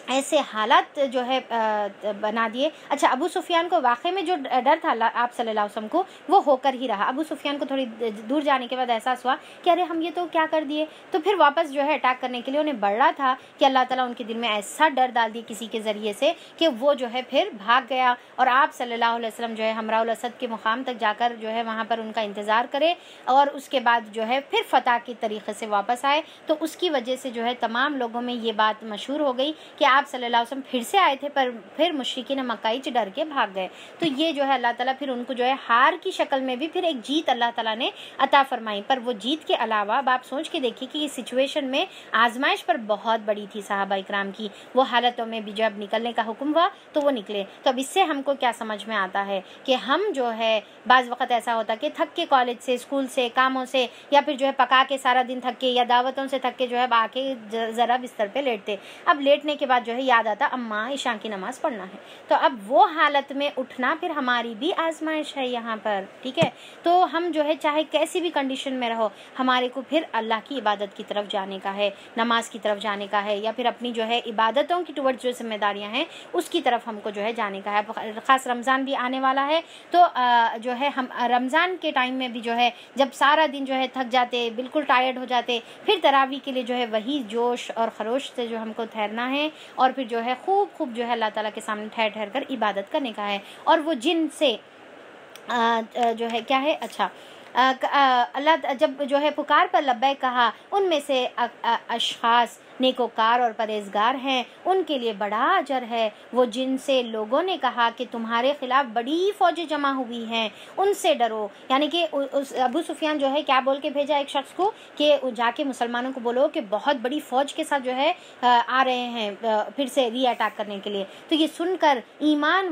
ایسے حالات جو ہے بنا دیے۔ اچھا، ابو سفیان کو واقعے میں جو ڈر تھا آپ صلی اللہ علیہ وسلم کو وہ ہو کر ہی رہا، ابو سفیان کو تھوڑی دور جانے کے بعد احساس ہوا کہ ارے ہم یہ تو کیا کر دیے، تو پھر واپس جو ہے اٹیک کرنے کے لیے انہیں بڑھ رہا تھا کہ اللہ تعالیٰ ان کے دل میں ایسا ڈر ڈال دی کسی کے ذریعے سے کہ وہ جو ہے پھر بھاگ گیا، اور آپ صلی اللہ علیہ وسلم جو ہے حمراء الاسد کے مقام تک جا کر جو ہے وہاں پر ان کا انتظار کرے، اور اس کے بعد جو ہے پھر فتح کے طریقے سے واپس آئے۔ تو اس کی وجہ سے جو ہے تمام لوگوں میں یہ بات مشہور ہو گئی کہ آپ صلی اللہ علیہ وسلم پھر سے آئے تھے، پر پھر مشرکین مکہ ڈر کے بھاگ گئے۔ تو یہ جو ہے اللہ تعالیٰ پھر ان کو جو ہے ہار کی شکل میں بھی پھر ایک جیت اللہ تعالیٰ نے عطا فرمائی، پر وہ جیت کے علاوہ اب آپ سوچ کے دیکھیے کہ یہ سچویشن میں آزمائش پر بہت بڑی تھی صحابہ اکرام کی، وہ حالتوں میں بھی جب نکلنے کا حکم ہوا تو وہ نکلے۔ تو اب اس سے ہم کو کیا سمجھ میں آتا ہے کہ ہم جو ہے بعض وقت ایسا ہوتا کہ تھک کے کالج سے، اسکول سے، کاموں سے، یا پھر جو ہے پکا کے سارا دن تھک کے، یا دعوتوں سے تھک کے جو ہے آ کے ذرا بستر پہ لیٹتے، اب لیٹنے کے بعد جو ہے یاد آتا اماں عشاء کی نماز پڑھنا ہے، تو اب وہ حالت میں اٹھنا پھر ہماری بھی آزمائش ہے یہاں پر، ٹھیک ہے۔ تو ہم جو ہے چاہے کیسی بھی کنڈیشن میں رہو، ہمارے کو پھر اللہ کی عبادت کی طرف جانے کا ہے، نماز کی طرف جانے کا ہے، یا پھر اپنی جو ہے عبادتوں کی ٹورڈ جو ذمہ داریاں ہیں اس کی طرف ہم کو جو ہے جانے کا ہے۔ خاص رمضان بھی آنے والا ہے، تو جو ہے ہم رمضان کے ٹائم میں بھی جو ہے جب سارا دن جو ہے تھک جاتے، بالکل ٹائرڈ ہو جاتے، پھر تراویح کے لیے جو ہے وہی جوش اور خروش سے جو ہم کو ٹھہرنا ہے، اور پھر جو ہے خوب جو ہے اللہ تعالیٰ کے سامنے ٹھہر کر عبادت کرنے کا ہے۔ اور وہ جن سے جو ہے کیا ہے، اچھا اللہ جب جو ہے پکار پر لبیک کہا، ان میں سے اشخاص نیکوکار اور پرہیزگار ہیں ان کے لیے بڑا اجر ہے۔ وہ جن سے لوگوں نے کہا کہ تمہارے خلاف بڑی فوجیں جمع ہوئی ہیں ان سے ڈرو، یعنی کہ ابو سفیان جو ہے کیا بول کے بھیجا ایک شخص کو کہ جا کے مسلمانوں کو بولو کہ بہت بڑی فوج کے ساتھ جو ہے آ رہے ہیں پھر سے ری اٹیک کرنے کے لیے۔ تو یہ سن کر ایمان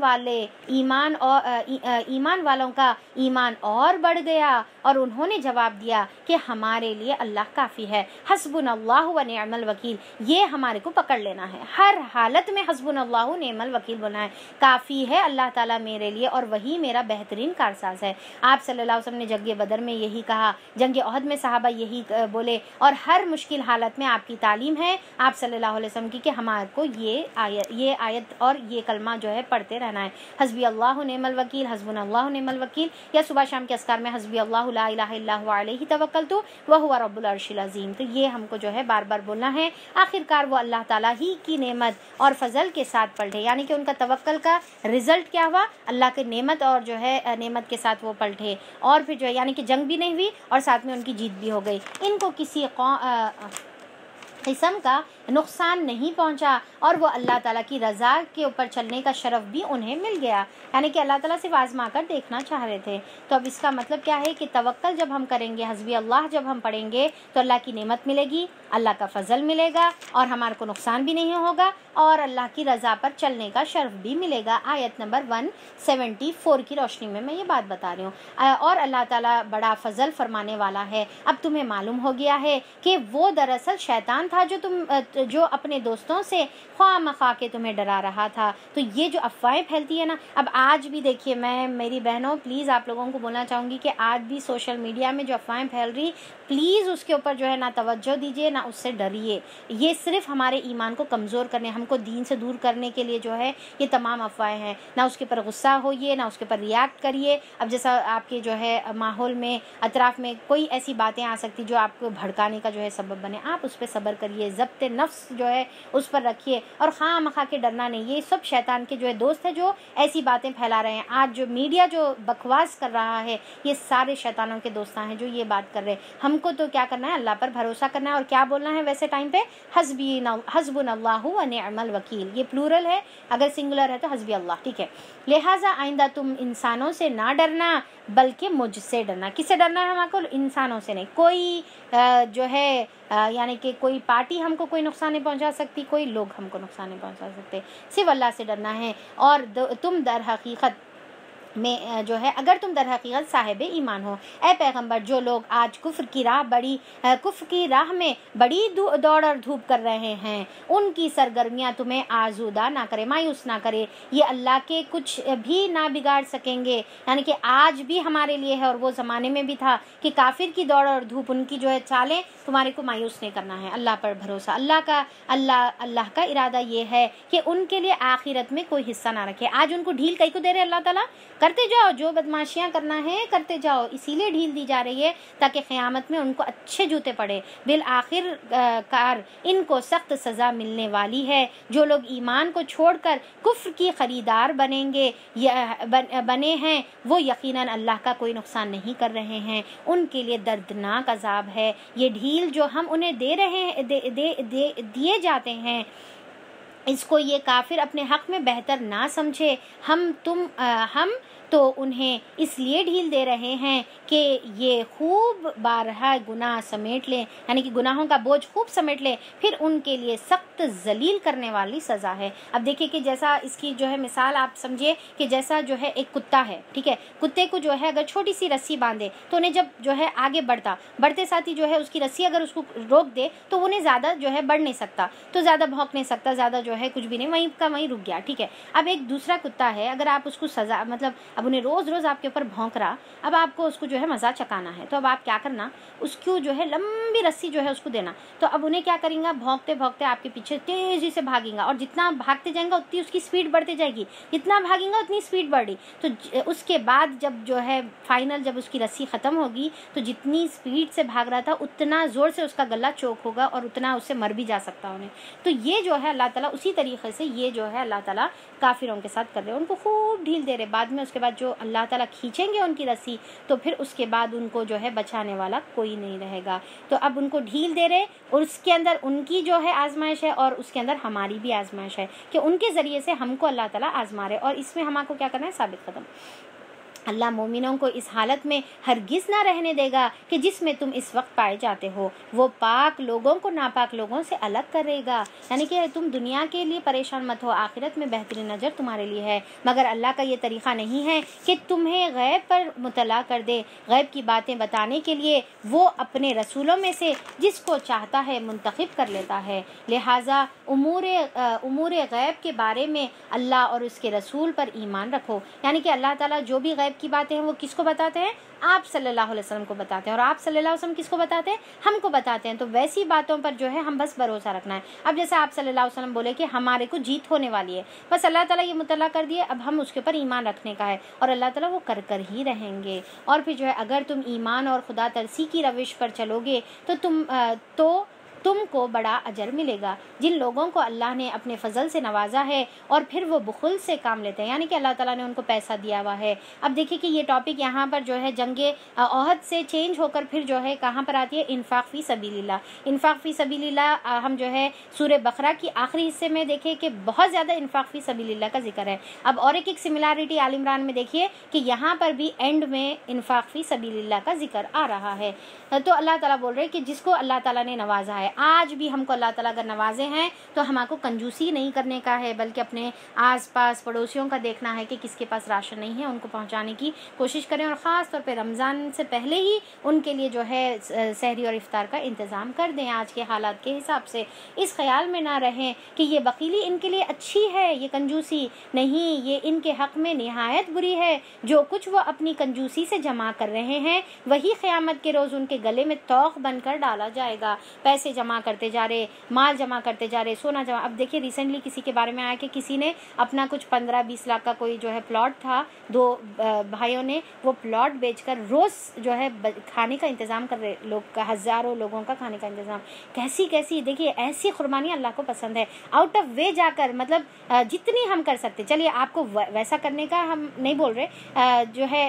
والوں کا ایمان اور بڑھ گیا اور انہوں نے جواب دیا کہ ہمارے لیے اللہ کافی ہے، حسبنا اللہ و نعم الوکیل، یہ ہمارے کو پکڑ لینا ہے، ہر حالت میں حسبنا اللہ و نعم الوکیل بولنا ہے، کافی ہے اللہ تعالیٰ میرے لیے اور وہی میرا بہترین کارساز ہے۔ آپ صلی اللہ علیہ وسلم نے جنگ بدر میں یہی کہا، جنگ احد میں صحابہ یہی بولے، اور ہر مشکل حالت میں آپ کی تعلیم ہے آپ صلی اللہ علیہ وسلم کی کہ ہمارے کو یہ آیت اور یہ کلمہ جو ہے پڑھتے رہنا ہے، حسبی اللہ نعم الوکیل، حسبنا اللہ نعم الوکیل، یا صبح شام کے اذکار میں حسبی اللہ لا الہ الا هو علیہ توکلت وہو رب العرش العظیم۔ تو یہ ہم کو جو ہے بار بار بولنا ہے، آخر کار وہ اللہ تعالیٰ ہی کی نعمت اور فضل کے ساتھ پلٹے، یعنی کہ ان کا توکل کا رزلٹ کیا ہوا، اللہ کی نعمت اور جو ہے نعمت کے ساتھ وہ پلٹے، اور پھر جو ہے یعنی کہ جنگ بھی نہیں ہوئی اور ساتھ میں ان کی جیت بھی ہو گئی، ان کو کسی قسم کا نقصان نہیں پہنچا اور وہ اللہ تعالیٰ کی رضا کے اوپر چلنے کا شرف بھی انہیں مل گیا، یعنی کہ اللہ تعالیٰ صرف آزما کر دیکھنا چاہ رہے تھے۔ تو اب اس کا مطلب کیا ہے کہ توکل جب ہم کریں گے، حسبی اللہ جب ہم پڑھیں گے تو اللہ کی نعمت ملے گی، اللہ کا فضل ملے گا اور ہمارے کو نقصان بھی نہیں ہوگا اور اللہ کی رضا پر چلنے کا شرف بھی ملے گا۔ آیت نمبر 174 کی روشنی میں یہ بات بتا رہی ہوں، اور اللہ تعالیٰ بڑا فضل فرمانے والا ہے۔ اب تمہیں معلوم ہو گیا ہے کہ وہ دراصل شیطان تھا جو اپنے دوستوں سے خواہ مخواہ کے تمہیں ڈرا رہا تھا۔ تو یہ جو افواہیں پھیلتی ہے نا، اب آج بھی دیکھیے، میں میری بہنوں پلیز آپ لوگوں کو بولنا چاہوں گی کہ آج بھی سوشل میڈیا میں جو افواہیں پھیل رہی، پلیز اس کے اوپر جو ہے نہ توجہ دیجیے نہ اس سے ڈریے، یہ صرف ہمارے ایمان کو کمزور کرنے، ہم کو دین سے دور کرنے کے لیے جو ہے یہ تمام افواہیں ہیں، نہ اس کے پر غصہ ہوئیے نہ اس کے پر ریاکٹ کریے۔ اب جیسا آپ کے جو ہے ماحول میں اطراف میں کوئی ایسی باتیں آ سکتی جو آپ کو بھڑکانے کا جو ہے سبب بنے، آپ اس پہ صبر کریے، ضبط نفس جو ہے اس پر رکھیے اور خواہ مخواہ کے ڈرنا نہیں۔ یہ سب شیطان کے جو ہے دوست ہے جو ایسی باتیں پھیلا رہے ہیں، آج جو میڈیا جو بکواس کر رہا ہے یہ سارے شیطانوں کے دوستاں ہیں جو یہ بات کر رہے ہیں۔ ہم کو تو کیا کرنا ہے، اللہ پر بھروسہ کرنا ہے اور کیا بولنا ہے ویسے ٹائم پہ، حسبنا اللہ و نعم الوکیل، یہ پلورل ہے، اگر سنگولر ہے تو حسبی اللہ، ٹھیک ہے۔ لہٰذا آئندہ تم انسانوں سے نہ ڈرنا بلکہ مجھ سے ڈرنا۔ کس سے ڈرنا ہے ہمارے کو؟ انسانوں سے نہیں، کوئی جو ہے یعنی کہ کوئی پارٹی ہم کو کوئی نقصان نہیں پہنچا سکتی، کوئی لوگ ہم کو نقصان نہیں پہنچا سکتے، صرف اللہ سے ڈرنا ہے۔ اور تم در حقیقت میں جو ہے اگر تم در حقیقت صاحب ایمان ہو، اے پیغمبر، جو لوگ آج کفر کی راہ میں بڑی دوڑ اور دھوپ کر رہے ہیں ان کی سرگرمیاں تمہیں آزودہ نہ کرے، مایوس نہ کرے، یہ اللہ کے کچھ بھی نہ بگاڑ سکیں گے، یعنی کہ آج بھی ہمارے لیے ہے اور وہ زمانے میں بھی تھا کہ کافر کی دوڑ اور دھوپ ان کی جو ہے چالیں تمہارے کو مایوس نہیں کرنا ہے، اللہ پر بھروسہ، اللہ کا ارادہ یہ ہے کہ ان کے لیے آخرت میں کوئی حصہ نہ رکھے۔ آج ان کو ڈھیل کئی کو دے رہے اللہ تعالیٰ، کرتے جاؤ جو بدماشیاں کرنا ہے کرتے جاؤ، اسی لیے ڈھیل دی جا رہی ہے تاکہ قیامت میں ان کو اچھے جوتے پڑے۔ بالآخر کار ان کو سخت سزا ملنے والی ہے۔ جو لوگ ایمان کو چھوڑ کر کفر کی خریدار بنے ہیں وہ یقیناً اللہ کا کوئی نقصان نہیں کر رہے ہیں، ان کے لیے دردناک عذاب ہے۔ یہ ڈھیل جو ہم انہیں دیے جاتے ہیں اس کو یہ کافر اپنے حق میں بہتر نہ سمجھے، ہم تو انہیں اس لیے ڈھیل دے رہے ہیں کہ یہ خوب بارہا گناہ سمیٹ لیں، یعنی کہ گناہوں کا بوجھ خوب سمیٹ لیں، پھر ان کے لیے سخت ذلیل کرنے والی سزا ہے۔ اب دیکھیں کہ جیسا اس کی جو ہے مثال آپ سمجھے کہ جیسا جو ہے ایک کتا ہے، ٹھیک ہے، کتے کو جو ہے اگر چھوٹی سی رسی باندھے تو انہیں جب جو ہے آگے بڑھتے ساتھ ہی جو ہے اس کی رسی اگر اس کو روک دے تو انہیں زیادہ جو ہے بڑھ نہیں سکتا، تو زیادہ بھونک نہیں سکتا، زیادہ جو ہے کچھ بھی نہیں، وہیں کا وہیں رک گیا، ٹھیک ہے۔ اب ایک دوسرا کتا ہے، اگر آپ اس کو سزا مطلب اب انہیں روز آپ کے اوپر بھونک رہا، اب آپ کو اس کو جو ہے مزہ چکانا ہے، تو اب آپ کیا کرنا، اس کو جو ہے لمبی رسی جو ہے اس کو دینا، تو اب انہیں کیا کریں گا، بھونکتے آپ کے پیچھے تیزی سے بھاگیں گا اور جتنا بھاگتے جائیں گا اتنی اس کی سپیڈ بڑھتے جائے گی، جتنا بھاگیں گا اتنی سپیڈ بڑھ رہی، تو اس کے بعد جب جو ہے فائنل جب اس کی رسی ختم ہوگی تو جتنی سپیڈ سے بھاگ رہا تھا اتنا زور سے اس کا گلا چوک ہوگا اور اتنا اس سے مر بھی جا سکتا انہیں۔ تو یہ جو ہے اللہ تعالیٰ اسی طریقے سے یہ جو ہے اللہ تعالیٰ کافروں کے ساتھ کر رہے ہیں، ان کو خوب ڈھیل دے رہے، بعد میں اس کے بعد بعد جو اللہ تعالیٰ کھینچیں گے ان کی رسی تو پھر اس کے بعد ان کو جو ہے بچانے والا کوئی نہیں رہے گا. تو اب ان کو ڈھیل دے رہے اور اس کے اندر ان کی جو ہے آزمائش ہے اور اس کے اندر ہماری بھی آزمائش ہے کہ ان کے ذریعے سے ہم کو اللہ تعالیٰ آزما رہے, اور اس میں ہمارے کو کیا کرنا ہے, ثابت قدم. اللہ مومنوں کو اس حالت میں ہرگز نہ رہنے دے گا کہ جس میں تم اس وقت پائے جاتے ہو. وہ پاک لوگوں کو ناپاک لوگوں سے الگ کرے گا, یعنی کہ تم دنیا کے لیے پریشان مت ہو, آخرت میں بہترین اجر تمہارے لیے ہے. مگر اللہ کا یہ طریقہ نہیں ہے کہ تمہیں غیب پر مطلع کر دے. غیب کی باتیں بتانے کے لیے وہ اپنے رسولوں میں سے جس کو چاہتا ہے منتخب کر لیتا ہے. لہٰذا امور غیب کے بارے میں اللہ اور اس کے رسول پر ایمان رکھو. یعنی کہ اللہ تعالیٰ جو بھی غیب کی باتیں ہیں وہ کس کو بتاتے ہیں, آپ صلی اللہ علیہ وسلم کو بتاتے ہیں, اور آپ صلی اللہ علیہ وسلم کس کو بتاتے ہیں, ہم کو بتاتے ہیں. تو ویسی باتوں پر جو ہے ہم بس بھروسہ رکھنا ہے. اب جیسے آپ صلی اللہ علیہ وسلم بولے کہ ہمارے کو جیت ہونے والی ہے, بس اللہ تعالیٰ یہ مطلع کر دیے, اب ہم اس کے اوپر ایمان رکھنے کا ہے, اور اللہ تعالیٰ وہ کر ہی رہیں گے. اور پھر جو ہے اگر تم ایمان اور خدا ترسی کی روش پر چلو گے تو تم کو بڑا اجر ملے گا. جن لوگوں کو اللہ نے اپنے فضل سے نوازا ہے اور پھر وہ بخل سے کام لیتے ہیں, یعنی کہ اللہ تعالیٰ نے ان کو پیسہ دیا ہوا ہے. اب دیکھیے کہ یہ ٹاپک یہاں پر جو ہے جنگ احد سے چینج ہو کر پھر جو ہے کہاں پر آتی ہے, انفاق فی سبیل اللہ. انفاق فی سبیل اللہ ہم جو ہے سورہ بقرہ کی آخری حصے میں دیکھیں کہ بہت زیادہ انفاق فی سبیل اللہ کا ذکر ہے. اب اور ایک سملیرٹی آل عمران میں دیکھیے کہ یہاں پر بھی اینڈ میں انفاق فی سبیل اللہ کا ذکر آ رہا ہے. تو اللہ تعالیٰ بول رہے کہ جس کو اللہ تعالیٰ نے نوازا ہے, آج بھی ہم کو اللہ تعالیٰ اگر نوازے ہیں تو ہمارے کو کنجوسی نہیں کرنے کا ہے, بلکہ اپنے آس پاس پڑوسیوں کا دیکھنا ہے کہ کس کے پاس راشن نہیں ہے ان کو پہنچانے کی کوشش کریں, اور خاص طور پہ رمضان سے پہلے ہی ان کے لیے جو ہے سحری اور افطار کا انتظام کر دیں آج کے حالات کے حساب سے. اس خیال میں نہ رہیں کہ یہ بخیلی ان کے لیے اچھی ہے, یہ کنجوسی نہیں, یہ ان کے حق میں نہایت بری ہے. جو کچھ وہ اپنی کنجوسی سے جمع کر رہے ہیں وہی قیامت کے روز ان کے گلے میں توق بن کر ڈالا جائے گا. پیسے جمع کرتے جا رہے, مال جمع کرتے جا رہے, سونا جمع. اب دیکھیے ریسنٹلی کسی کے بارے میں آیا کہ کسی نے اپنا کچھ 15-20 لاکھ کا کوئی جو ہے پلاٹ تھا, 2 بھائیوں نے وہ پلاٹ بیچ کر روز جو ہے کھانے کا انتظام کر رہے لوگ کا, ہزاروں لوگوں کا کھانے کا انتظام. کیسی دیکھیے ایسی قربانی اللہ کو پسند ہے. آؤٹ آف وے جا کر, مطلب جتنی ہم کر سکتے, چلیے آپ کو ویسا کرنے کا ہم نہیں بول رہے, جو ہے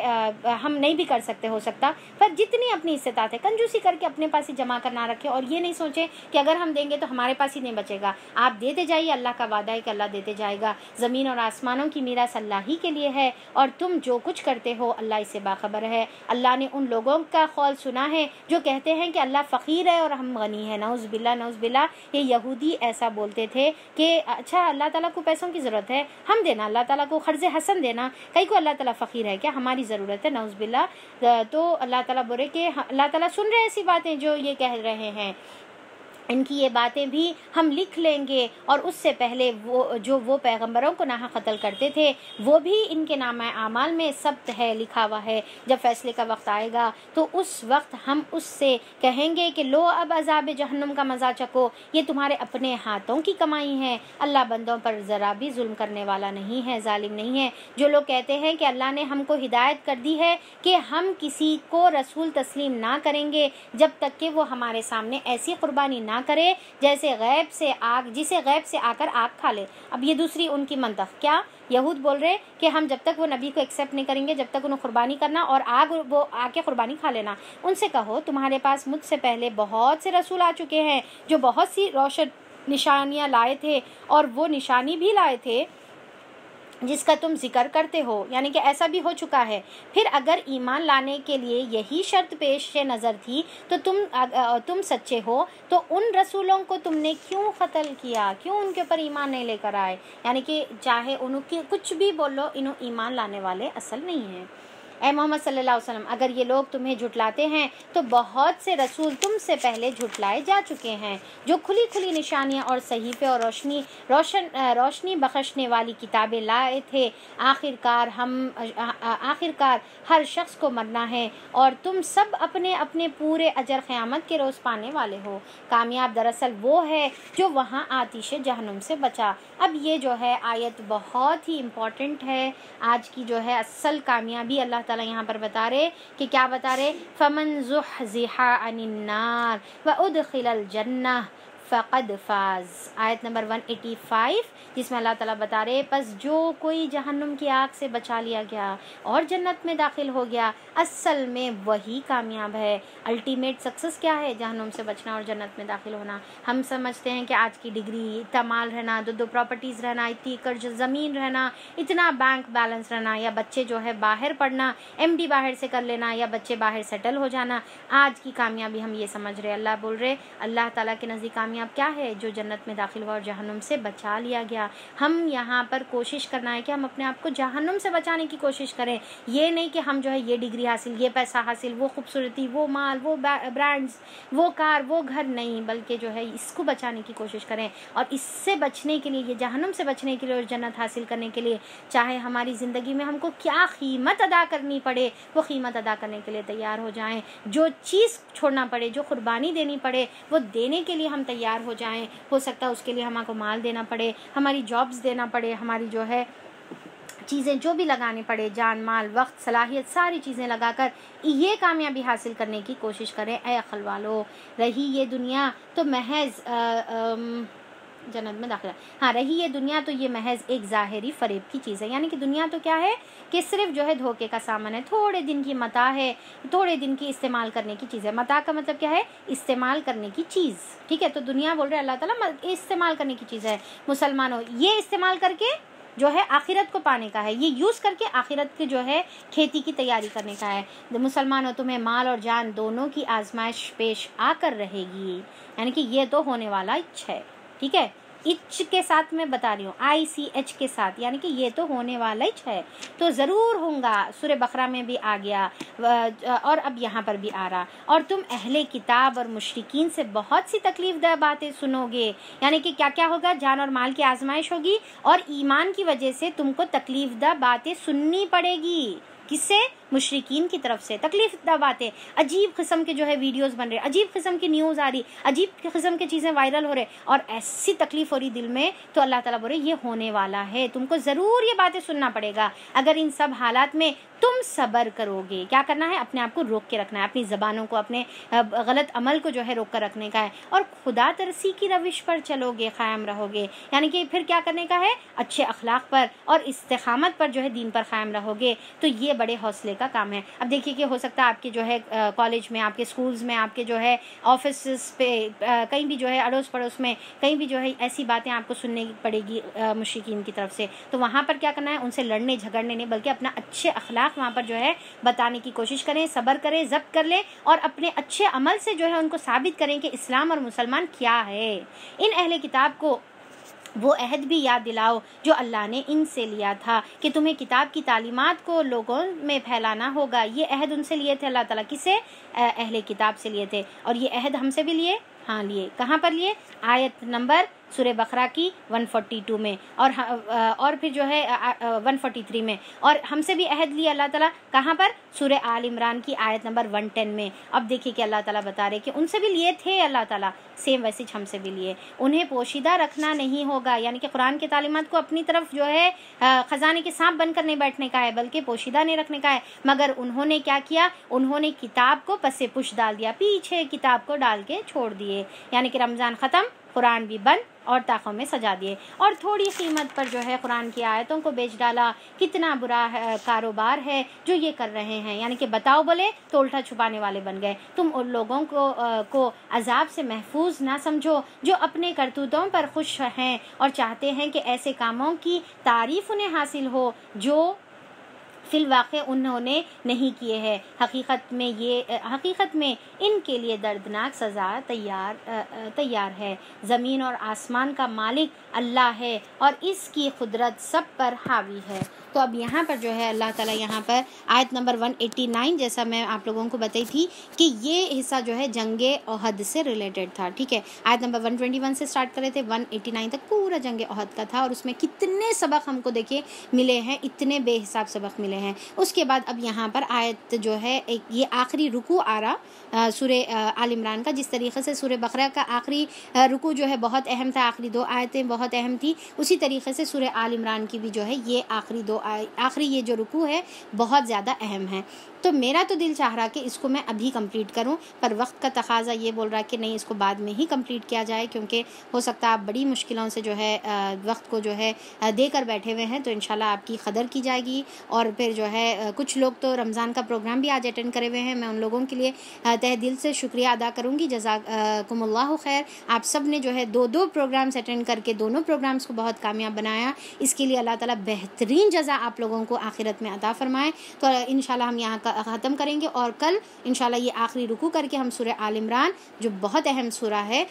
ہم نہیں بھی کر سکتے ہو سکتا, پر جتنی اپنی استطاعت ہے کنجوسی کر کے اپنے پاس ہی جمع کرنا رکھے, اور یہ نہیں سوچے کہ اگر ہم دیں گے تو ہمارے پاس ہی نہیں بچے گا. آپ دیتے جائیے, اللہ کا وعدہ ہے کہ اللہ دیتے جائے گا. زمین اور آسمانوں کی میراث اللہ ہی کے لیے ہے, اور تم جو کچھ کرتے ہو اللہ اس سے باخبر ہے. اللہ نے ان لوگوں کا قول سنا ہے جو کہتے ہیں کہ اللہ فقیر ہے اور ہم غنی ہیں. نعوذ باللہ. یہ یہودی ایسا بولتے تھے کہ اچھا اللہ تعالیٰ کو پیسوں کی ضرورت ہے, ہم دینا, اللہ تعالیٰ کو قرض حسن دینا, کہیں کو اللہ تعالیٰ فقیر ہے کیا, ہماری ضرورت ہے. نعوذ باللہ. تو اللہ تعالیٰ بولے کہ اللہ تعالیٰ سن رہے ایسی باتیں جو یہ کہہ رہے ہیں, ان کی یہ باتیں بھی ہم لکھ لیں گے, اور اس سے پہلے وہ پیغمبروں کو ناحق قتل کرتے تھے وہ بھی ان کے نامہ اعمال میں ثبت ہے, لکھا ہوا ہے. جب فیصلے کا وقت آئے گا تو اس وقت ہم اس سے کہیں گے کہ لو اب عذاب جہنم کا مزہ چکو, یہ تمہارے اپنے ہاتھوں کی کمائی ہے. اللہ بندوں پر ذرا بھی ظلم کرنے والا نہیں ہے, ظالم نہیں ہے. جو لوگ کہتے ہیں کہ اللہ نے ہم کو ہدایت کر دی ہے کہ ہم کسی کو رسول تسلیم نہ کریں گے جب تک کہ وہ ہمارے سامنے ایسی قربانی نہ کرے جیسے جسے غیب سے آ کر آگ کھا لے. اب یہ دوسری ان کی منطق, کیا یہود بول رہے کہ ہم جب تک وہ نبی کو ایکسیپٹ نہیں کریں گے جب تک انہیں قربانی کرنا اور وہ آ کے قربانی کھا لینا. ان سے کہو تمہارے پاس مجھ سے پہلے بہت سے رسول آ چکے ہیں جو بہت سی روشن نشانیاں لائے تھے, اور وہ نشانی بھی لائے تھے جس کا تم ذکر کرتے ہو, یعنی کہ ایسا بھی ہو چکا ہے. پھر اگر ایمان لانے کے لیے یہی شرط پیش نظر تھی تو تم سچے ہو تو ان رسولوں کو تم نے کیوں قتل کیا, کیوں ان کے اوپر ایمان نہیں لے کر آئے. یعنی کہ چاہے ان کی کچھ بھی بولو, انہوں ایمان لانے والے اصل نہیں ہیں. اے محمد صلی اللہ علیہ وسلم, اگر یہ لوگ تمہیں جھٹلاتے ہیں تو بہت سے رسول تم سے پہلے جھٹلائے جا چکے ہیں جو کھلی کھلی نشانیاں اور صحیفے اور روشنی بخشنے والی کتابیں لائے تھے. آخرکار ہر شخص کو مرنا ہے اور تم سب اپنے اپنے پورے اجر قیامت کے روز پانے والے ہو. کامیاب دراصل وہ ہے جو وہاں آتش جہنم سے بچا. اب یہ جو ہے آیت بہت ہی امپورٹنٹ ہے. آج کی جو ہے اصل کامیابی اللہ تعالیٰ یہاں پر بتا رہے کہ کیا بتا رہے, فمن زحزح عن النار وادخل الجنہ فقد فاز، آیت نمبر 185، جس میں اللہ تعالیٰ بتا رہے پس جو کوئی جہنم کی آگ سے بچا لیا گیا اور جنت میں داخل ہو گیا اصل میں وہی کامیاب ہے۔ الٹیمیٹ سکسس کیا ہے؟ جہنم سے بچنا اور جنت میں داخل ہونا۔ ہم سمجھتے ہیں کہ آج کی ڈگری، اتنا مال رہنا، دو پراپرٹیز رہنا، اتنی ایکڑ زمین رہنا، اتنا بینک بیلنس رہنا، یا بچے جو ہے باہر پڑھنا، MD باہر سے کر لینا، یا بچے باہر سیٹل ہو جانا، آج کی کامیابی ہم یہ سمجھ رہے۔ اللہ بول رہے اللہ تعالیٰ کے نزدیک کامیاب کیا ہے؟ جو جنت میں داخل ہوا اور جہنم سے بچا لیا گیا۔ ہم یہاں پر کوشش کرنا ہے کہ ہم اپنے آپ کو جہنم سے بچانے کی کوشش کریں، یہ نہیں کہ ہم جو ہے یہ ڈگری حاصل، یہ پیسہ حاصل، وہ خوبصورتی، وہ مال، وہ برانڈز، وہ کار، وہ گھر، نہیں، بلکہ جو ہے اس کو بچانے کی کوشش کریں۔ اور اس سے بچنے کے لیے، یہ جہنم سے بچنے کے لیے اور جنت حاصل کرنے کے لیے، چاہے ہماری زندگی میں ہم کو کیا قیمت ادا کرنی پڑے، وہ قیمت ادا کرنے کے لیے تیار ہو جائیں۔ جو چیز چھوڑنا پڑے، جو قربانی دینی پڑے، وہ دینے کے لیے ہم تیار ہو جائیں۔ ہو سکتا ہے اس کے لیے ہمارے کو مال دینا پڑے، ہماری جابز دینا پڑے، ہماری جو ہے چیزیں جو بھی لگانے پڑے، جان، مال، وقت، صلاحیت، ساری چیزیں لگا کر یہ کامیابی حاصل کرنے کی کوشش کریں۔ اے عقل والو، رہی یہ دنیا تو محض جنت میں داخلہ، ہاں رہی یہ دنیا تو یہ محض ایک ظاہری فریب کی چیز ہے، یعنی کہ دنیا تو کیا ہے کہ صرف جو ہے دھوکے کا سامان ہے، تھوڑے دن کی متاع ہے، تھوڑے دن کی استعمال کرنے کی چیز ہے۔ متاع کا مطلب کیا ہے؟ استعمال کرنے کی چیز، ٹھیک ہے؟ تو دنیا بول رہے اللہ تعالیٰ استعمال کرنے کی چیز ہے۔ مسلمانوں، یہ استعمال کر کے جو ہے آخرت کو پانے کا ہے، یہ یوز کر کے آخرت کے جو ہے کھیتی کی تیاری کرنے کا ہے۔ مسلمانوں، تمہیں مال اور جان دونوں کی آزمائش پیش آ کر رہے گی، یعنی کہ یہ تو ہونے والا ہے، ٹھیک ہے؟ اچ کے ساتھ میں بتا رہی ہوں، ICH کے ساتھ، یعنی کہ یہ تو ہونے والا ہے، تو ضرور ہوں گا۔ سورہ بقرہ میں بھی آ گیا اور اب یہاں پر بھی آ رہا۔ اور تم اہل کتاب اور مشرکین سے بہت سی تکلیف دہ باتیں سنو گے، یعنی کہ کیا کیا ہوگا؟ جان اور مال کی آزمائش ہوگی، اور ایمان کی وجہ سے تم کو تکلیف دہ باتیں سننی پڑے گی۔ کس سے؟ مشرکین کی طرف سے تکلیف دہ باتیں، عجیب قسم کے جو ہے ویڈیوز بن رہے، عجیب قسم کی نیوز آ رہی، عجیب قسم کی چیزیں وائرل ہو رہے، اور ایسی تکلیف ہو رہی دل میں، تو اللہ تعالیٰ بول رہے یہ ہونے والا ہے، تم کو ضرور یہ باتیں سننا پڑے گا۔ اگر ان سب حالات میں تم صبر کرو گے، کیا کرنا ہے؟ اپنے آپ کو روک کے رکھنا ہے، اپنی زبانوں کو، اپنے غلط عمل کو جو ہے روک کر رکھنے کا ہے، اور خدا ترسی کی روش پر چلو گے، قائم رہو گے، یعنی کہ پھر کیا کرنے کا ہے؟ اچھے اخلاق پر اور استقامت پر جو ہے دین پر قائم رہو گے، تو یہ بڑے حوصلے کا کام ہے۔ اب دیکھیے کہ ہو سکتا ہے آپ کے جو ہے کالج میں، آپ کے سکولز میں، آپ کے جو ہے آفسز پہ، کہیں بھی جو ہے اڑوس پڑوس میں، کہیں بھی جو ہے ایسی باتیں آپ کو سننے پڑے گی مشرکین کی طرف سے، تو وہاں پر کیا کرنا ہے؟ ان سے لڑنے جھگڑنے نہیں، بلکہ اپنا اچھے اخلاق وہاں پر جو ہے بتانے کی کوشش کریں، صبر کریں، ضبط کر لیں، اور اپنے اچھے عمل سے جو ہے ان کو ثابت کریں کہ اسلام اور مسلمان کیا ہے۔ ان اہل کتاب کو وہ عہد بھی یاد دلاؤ جو اللہ نے ان سے لیا تھا کہ تمہیں کتاب کی تعلیمات کو لوگوں میں پھیلانا ہوگا۔ یہ عہد ان سے لیے تھے اللہ تعالیٰ، کس سے؟ اہل کتاب سے لیے تھے، اور یہ عہد ہم سے بھی لیے، ہاں لیے۔ کہاں پر لیے؟ آیت نمبر سورہ بقرہ کی 142 میں، اور پھر جو ہے 143 میں، اور ہم سے بھی عہد لیا اللہ تعالیٰ، کہاں پر؟ سورہ آل عمران کی آیت نمبر 110 میں۔ اب دیکھیے کہ اللہ تعالیٰ بتا رہے کہ ان سے بھی لیے تھے اللہ تعالیٰ، سیم ویسے ہم سے بھی لیے۔ انہیں پوشیدہ رکھنا نہیں ہوگا، یعنی کہ قرآن کے تعلیمات کو اپنی طرف جو ہے خزانے کے سانپ بن کر نہیں بیٹھنے کا ہے، بلکہ پوشیدہ نہیں رکھنے کا ہے۔ مگر انہوں نے کیا کیا؟ انہوں نے کتاب کو پس پش ڈال دیا، پیچھے کتاب کو ڈال کے چھوڑ دیے، یعنی کہ رمضان ختم، قرآن بھی بند، اور طاقوں میں سجا دیے، اور تھوڑی قیمت پر جو ہے قرآن کی آیتوں کو بیچ ڈالا۔ کتنا برا کاروبار ہے جو یہ کر رہے ہیں، یعنی کہ بتاؤ بولے تو الٹا چھپانے والے بن گئے۔ تم ان لوگوں کو عذاب سے محفوظ نہ سمجھو جو اپنے کرتوتوں پر خوش ہیں اور چاہتے ہیں کہ ایسے کاموں کی تعریف انہیں حاصل ہو جو فی الواقع انہوں نے نہیں کیے ہیں۔ حقیقت میں ان کے لیے دردناک سزا تیار ہے۔ زمین اور آسمان کا مالک اللہ ہے اور اس کی قدرت سب پر حاوی ہے۔ تو اب یہاں پر جو ہے اللہ تعالیٰ یہاں پر آیت نمبر 189، جیسا میں آپ لوگوں کو بتائی تھی کہ یہ حصہ جو ہے جنگ احد سے ریلیٹڈ تھا، ٹھیک ہے؟ آیت نمبر 121 سے سٹارٹ کرے تھے، 189 تک پورا جنگ احد کا تھا، اور اس میں کتنے سبق ہم کو دیکھیں ملے ہیں، اتنے بے حساب سبق ملے ہیں۔ اس کے بعد اب یہاں پر آیت جو ہے یہ آخری رکوع آ رہا سورہ آل عمران کا، جس طریقے سے سورہ بقرہ کا آخری رکوع جو ہے بہت اہم تھا، آخری 2 آیتیں بہت اہم تھی، اسی طریقے سے سورہ آل عمران کی بھی جو ہے یہ آخری 2 آخری یہ جو رکوع ہے بہت زیادہ اہم ہے. تو میرا تو دل چاہ رہا کہ اس کو میں ابھی کمپلیٹ کروں، پر وقت کا تقاضا یہ بول رہا کہ نہیں، اس کو بعد میں ہی کمپلیٹ کیا جائے، کیونکہ ہو سکتا ہے آپ بڑی مشکلوں سے جو ہے وقت کو جو ہے دے کر بیٹھے ہوئے ہیں. تو انشاءاللہ آپ کی قدر کی جائے گی. اور پھر جو ہے کچھ لوگ تو رمضان کا پروگرام بھی آج اٹینڈ کرے ہوئے ہیں، میں ان لوگوں کے لیے تہ دل سے شکریہ ادا کروں گی. جزاکم اللہ خیر. آپ سب نے جو ہے 2 پروگرامز اٹینڈ کر کے دونوں پروگرامز کو بہت کامیاب بنایا. اس کے لیے اللہ تعالیٰ بہترین جزا آپ لوگوں کو آخرت میں عطا فرمائے. تو انشاءاللہ ہم یہاں ختم کریں گے، اور کل انشاءاللہ یہ آخری رکوع کر کے ہم سورہ آل عمران جو بہت اہم سورہ ہے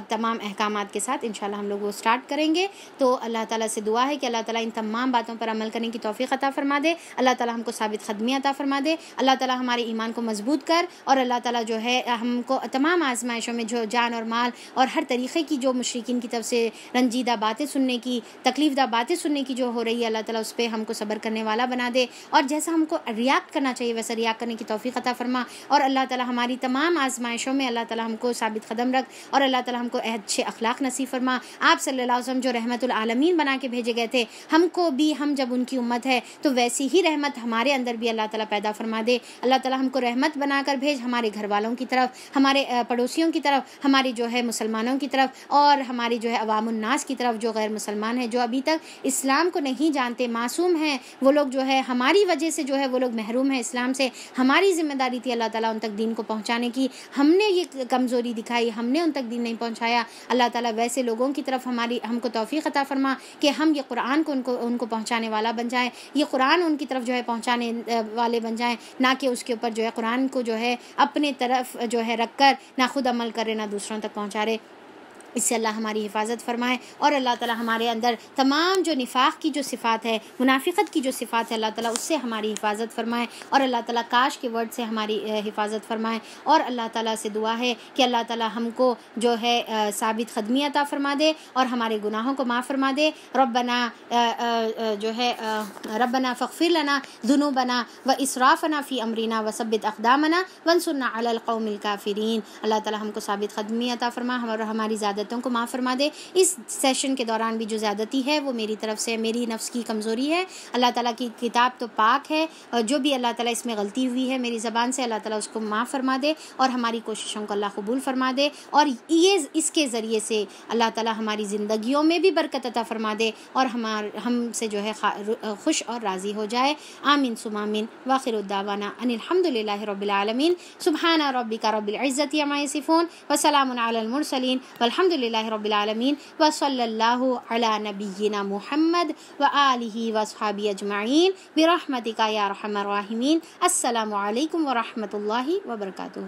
تمام احکامات کے ساتھ انشاءاللہ ہم لوگ وہ سٹارٹ کریں گے. تو اللہ تعالیٰ سے دعا ہے کہ اللہ تعالیٰ ان تمام باتوں پر عمل کرنے کی توفیق عطا فرما دے. اللہ تعالیٰ ہم کو ثابت قدمی عطا فرما دے. اللہ تعالیٰ ہمارے ایمان کو مضبوط کر، اور اللہ تعالیٰ جو ہے ہم کو تمام آزمائشوں میں جو جان اور مال اور ہر طریقے کی جو مشرکین کی طرف سے رنجیدہ باتیں سننے کی، تکلیف دہ باتیں سننے کی جو ہو رہی ہے، اللہ تعالیٰ اس پہ ہم کو صبر کرنے والا بنا دے. اور جیسا ہم کو ریاکٹ کرنا چاہیے ویسا ریاکٹ کرنے کی توفیق عطا فرما. اور اللہ تعالیٰ ہماری تمام آزمائشوں میں اللہ تعالیٰ ہم کو ثابت قدم رکھ، اور اللہ تعالیٰ ہم کو اچھے اخلاق نصیب فرما. آپ صلی اللہ علیہ وسلم جو رحمت العالمین بنا کے بھیجے گئے تھے، ہم کو بھی، ہم جب ان کی امت ہے تو ویسی ہی رحمت ہمارے اندر بھی اللہ تعالیٰ پیدا فرما دے. اللہ تعالیٰ ہم کو رحمت بنا کر بھیج، ہمارے گھر والوں کی طرف، ہمارے پڑوسیوں کی طرف، ہماری جو ہے مسلمانوں کی طرف، اور ہماری جو ہے عوام الناس کی طرف جو غیر مسلمان ہیں، جو ابھی تک اسلام کو نہیں جانتے، معصوم ہیں، وہ لوگ جو ہے ہماری وجہ سے جو ہے وہ لوگ محروم ہیں اسلام سے. ہماری ذمہ داری تھی اللہ تعالیٰ ان تک دین کو پہنچانے کی. ہم نے یہ کمزوری دکھائی، ہم نے ان تک دین نہیں پہنچایا. اللہ تعالیٰ ویسے لوگوں کی طرف ہم کو توفیق عطا فرما کہ ہم یہ قرآن کو ان کو پہنچانے والا بن جائیں، یہ قرآن ان کی طرف جو ہے پہنچانے والے بن جائیں، نہ کہ اس کے اوپر جو ہے قرآن کو جو ہے اپنے طرف جو ہے رکھ کر نہ خود عمل کرے نہ دوسروں تک پہنچا رہے. اس سے اللہ ہماری حفاظت فرمائے. اور اللہ تعالیٰ ہمارے اندر تمام جو نفاق کی جو صفات ہے، منافقت کی جو صفات ہے، اللہ تعالیٰ اس سے ہماری حفاظت فرمائے. اور اللہ تعالیٰ کاش کے ورڈ سے ہماری حفاظت فرمائے. اور اللہ تعالیٰ سے دعا ہے کہ اللہ تعالیٰ ہم کو جو ہے ثابت قدمی عطا فرما دے اور ہمارے گناہوں کو معاف فرما دے. ربنا جو ہے ربنا فاغفر لنا ذنوبنا واسرافنا فی امرنا وثبت اقدامنا وانصرنا علی القوم الکافرین. اللہ تعالیٰ ہم کو ثابت قدمی عطا فرما اور ہماری زیادتوں کو معاف فرما دے. اس سیشن کے دوران بھی جو زیادتی ہے وہ میری طرف سے، میری نفس کی کمزوری ہے. اللہ تعالیٰ کی کتاب تو پاک ہے، اور جو بھی اللہ تعالیٰ اس میں غلطی ہوئی ہے میری زبان سے، اللہ تعالیٰ اس کو معاف فرما دے اور ہماری کوششوں کو اللہ قبول فرما دے. اور یہ اس کے ذریعے سے اللہ تعالیٰ ہماری زندگیوں میں بھی برکت عطا فرما دے اور ہم سے جو ہے خوش اور راضی ہو جائے. آمین ثم آمین. وآخر الدعوانا ان الحمد للہ رب العالمین. سبحان ربک رب العزۃ عما یصفون وسلام علی المرسلین والحمد للہ رب العالمین. وصلی اللہ علی نبینا محمد وآلہ وصحبہ اجمعین برحمتک یا ارحم الراحمین. السلام علیکم ورحمۃ اللہ وبرکاتہ.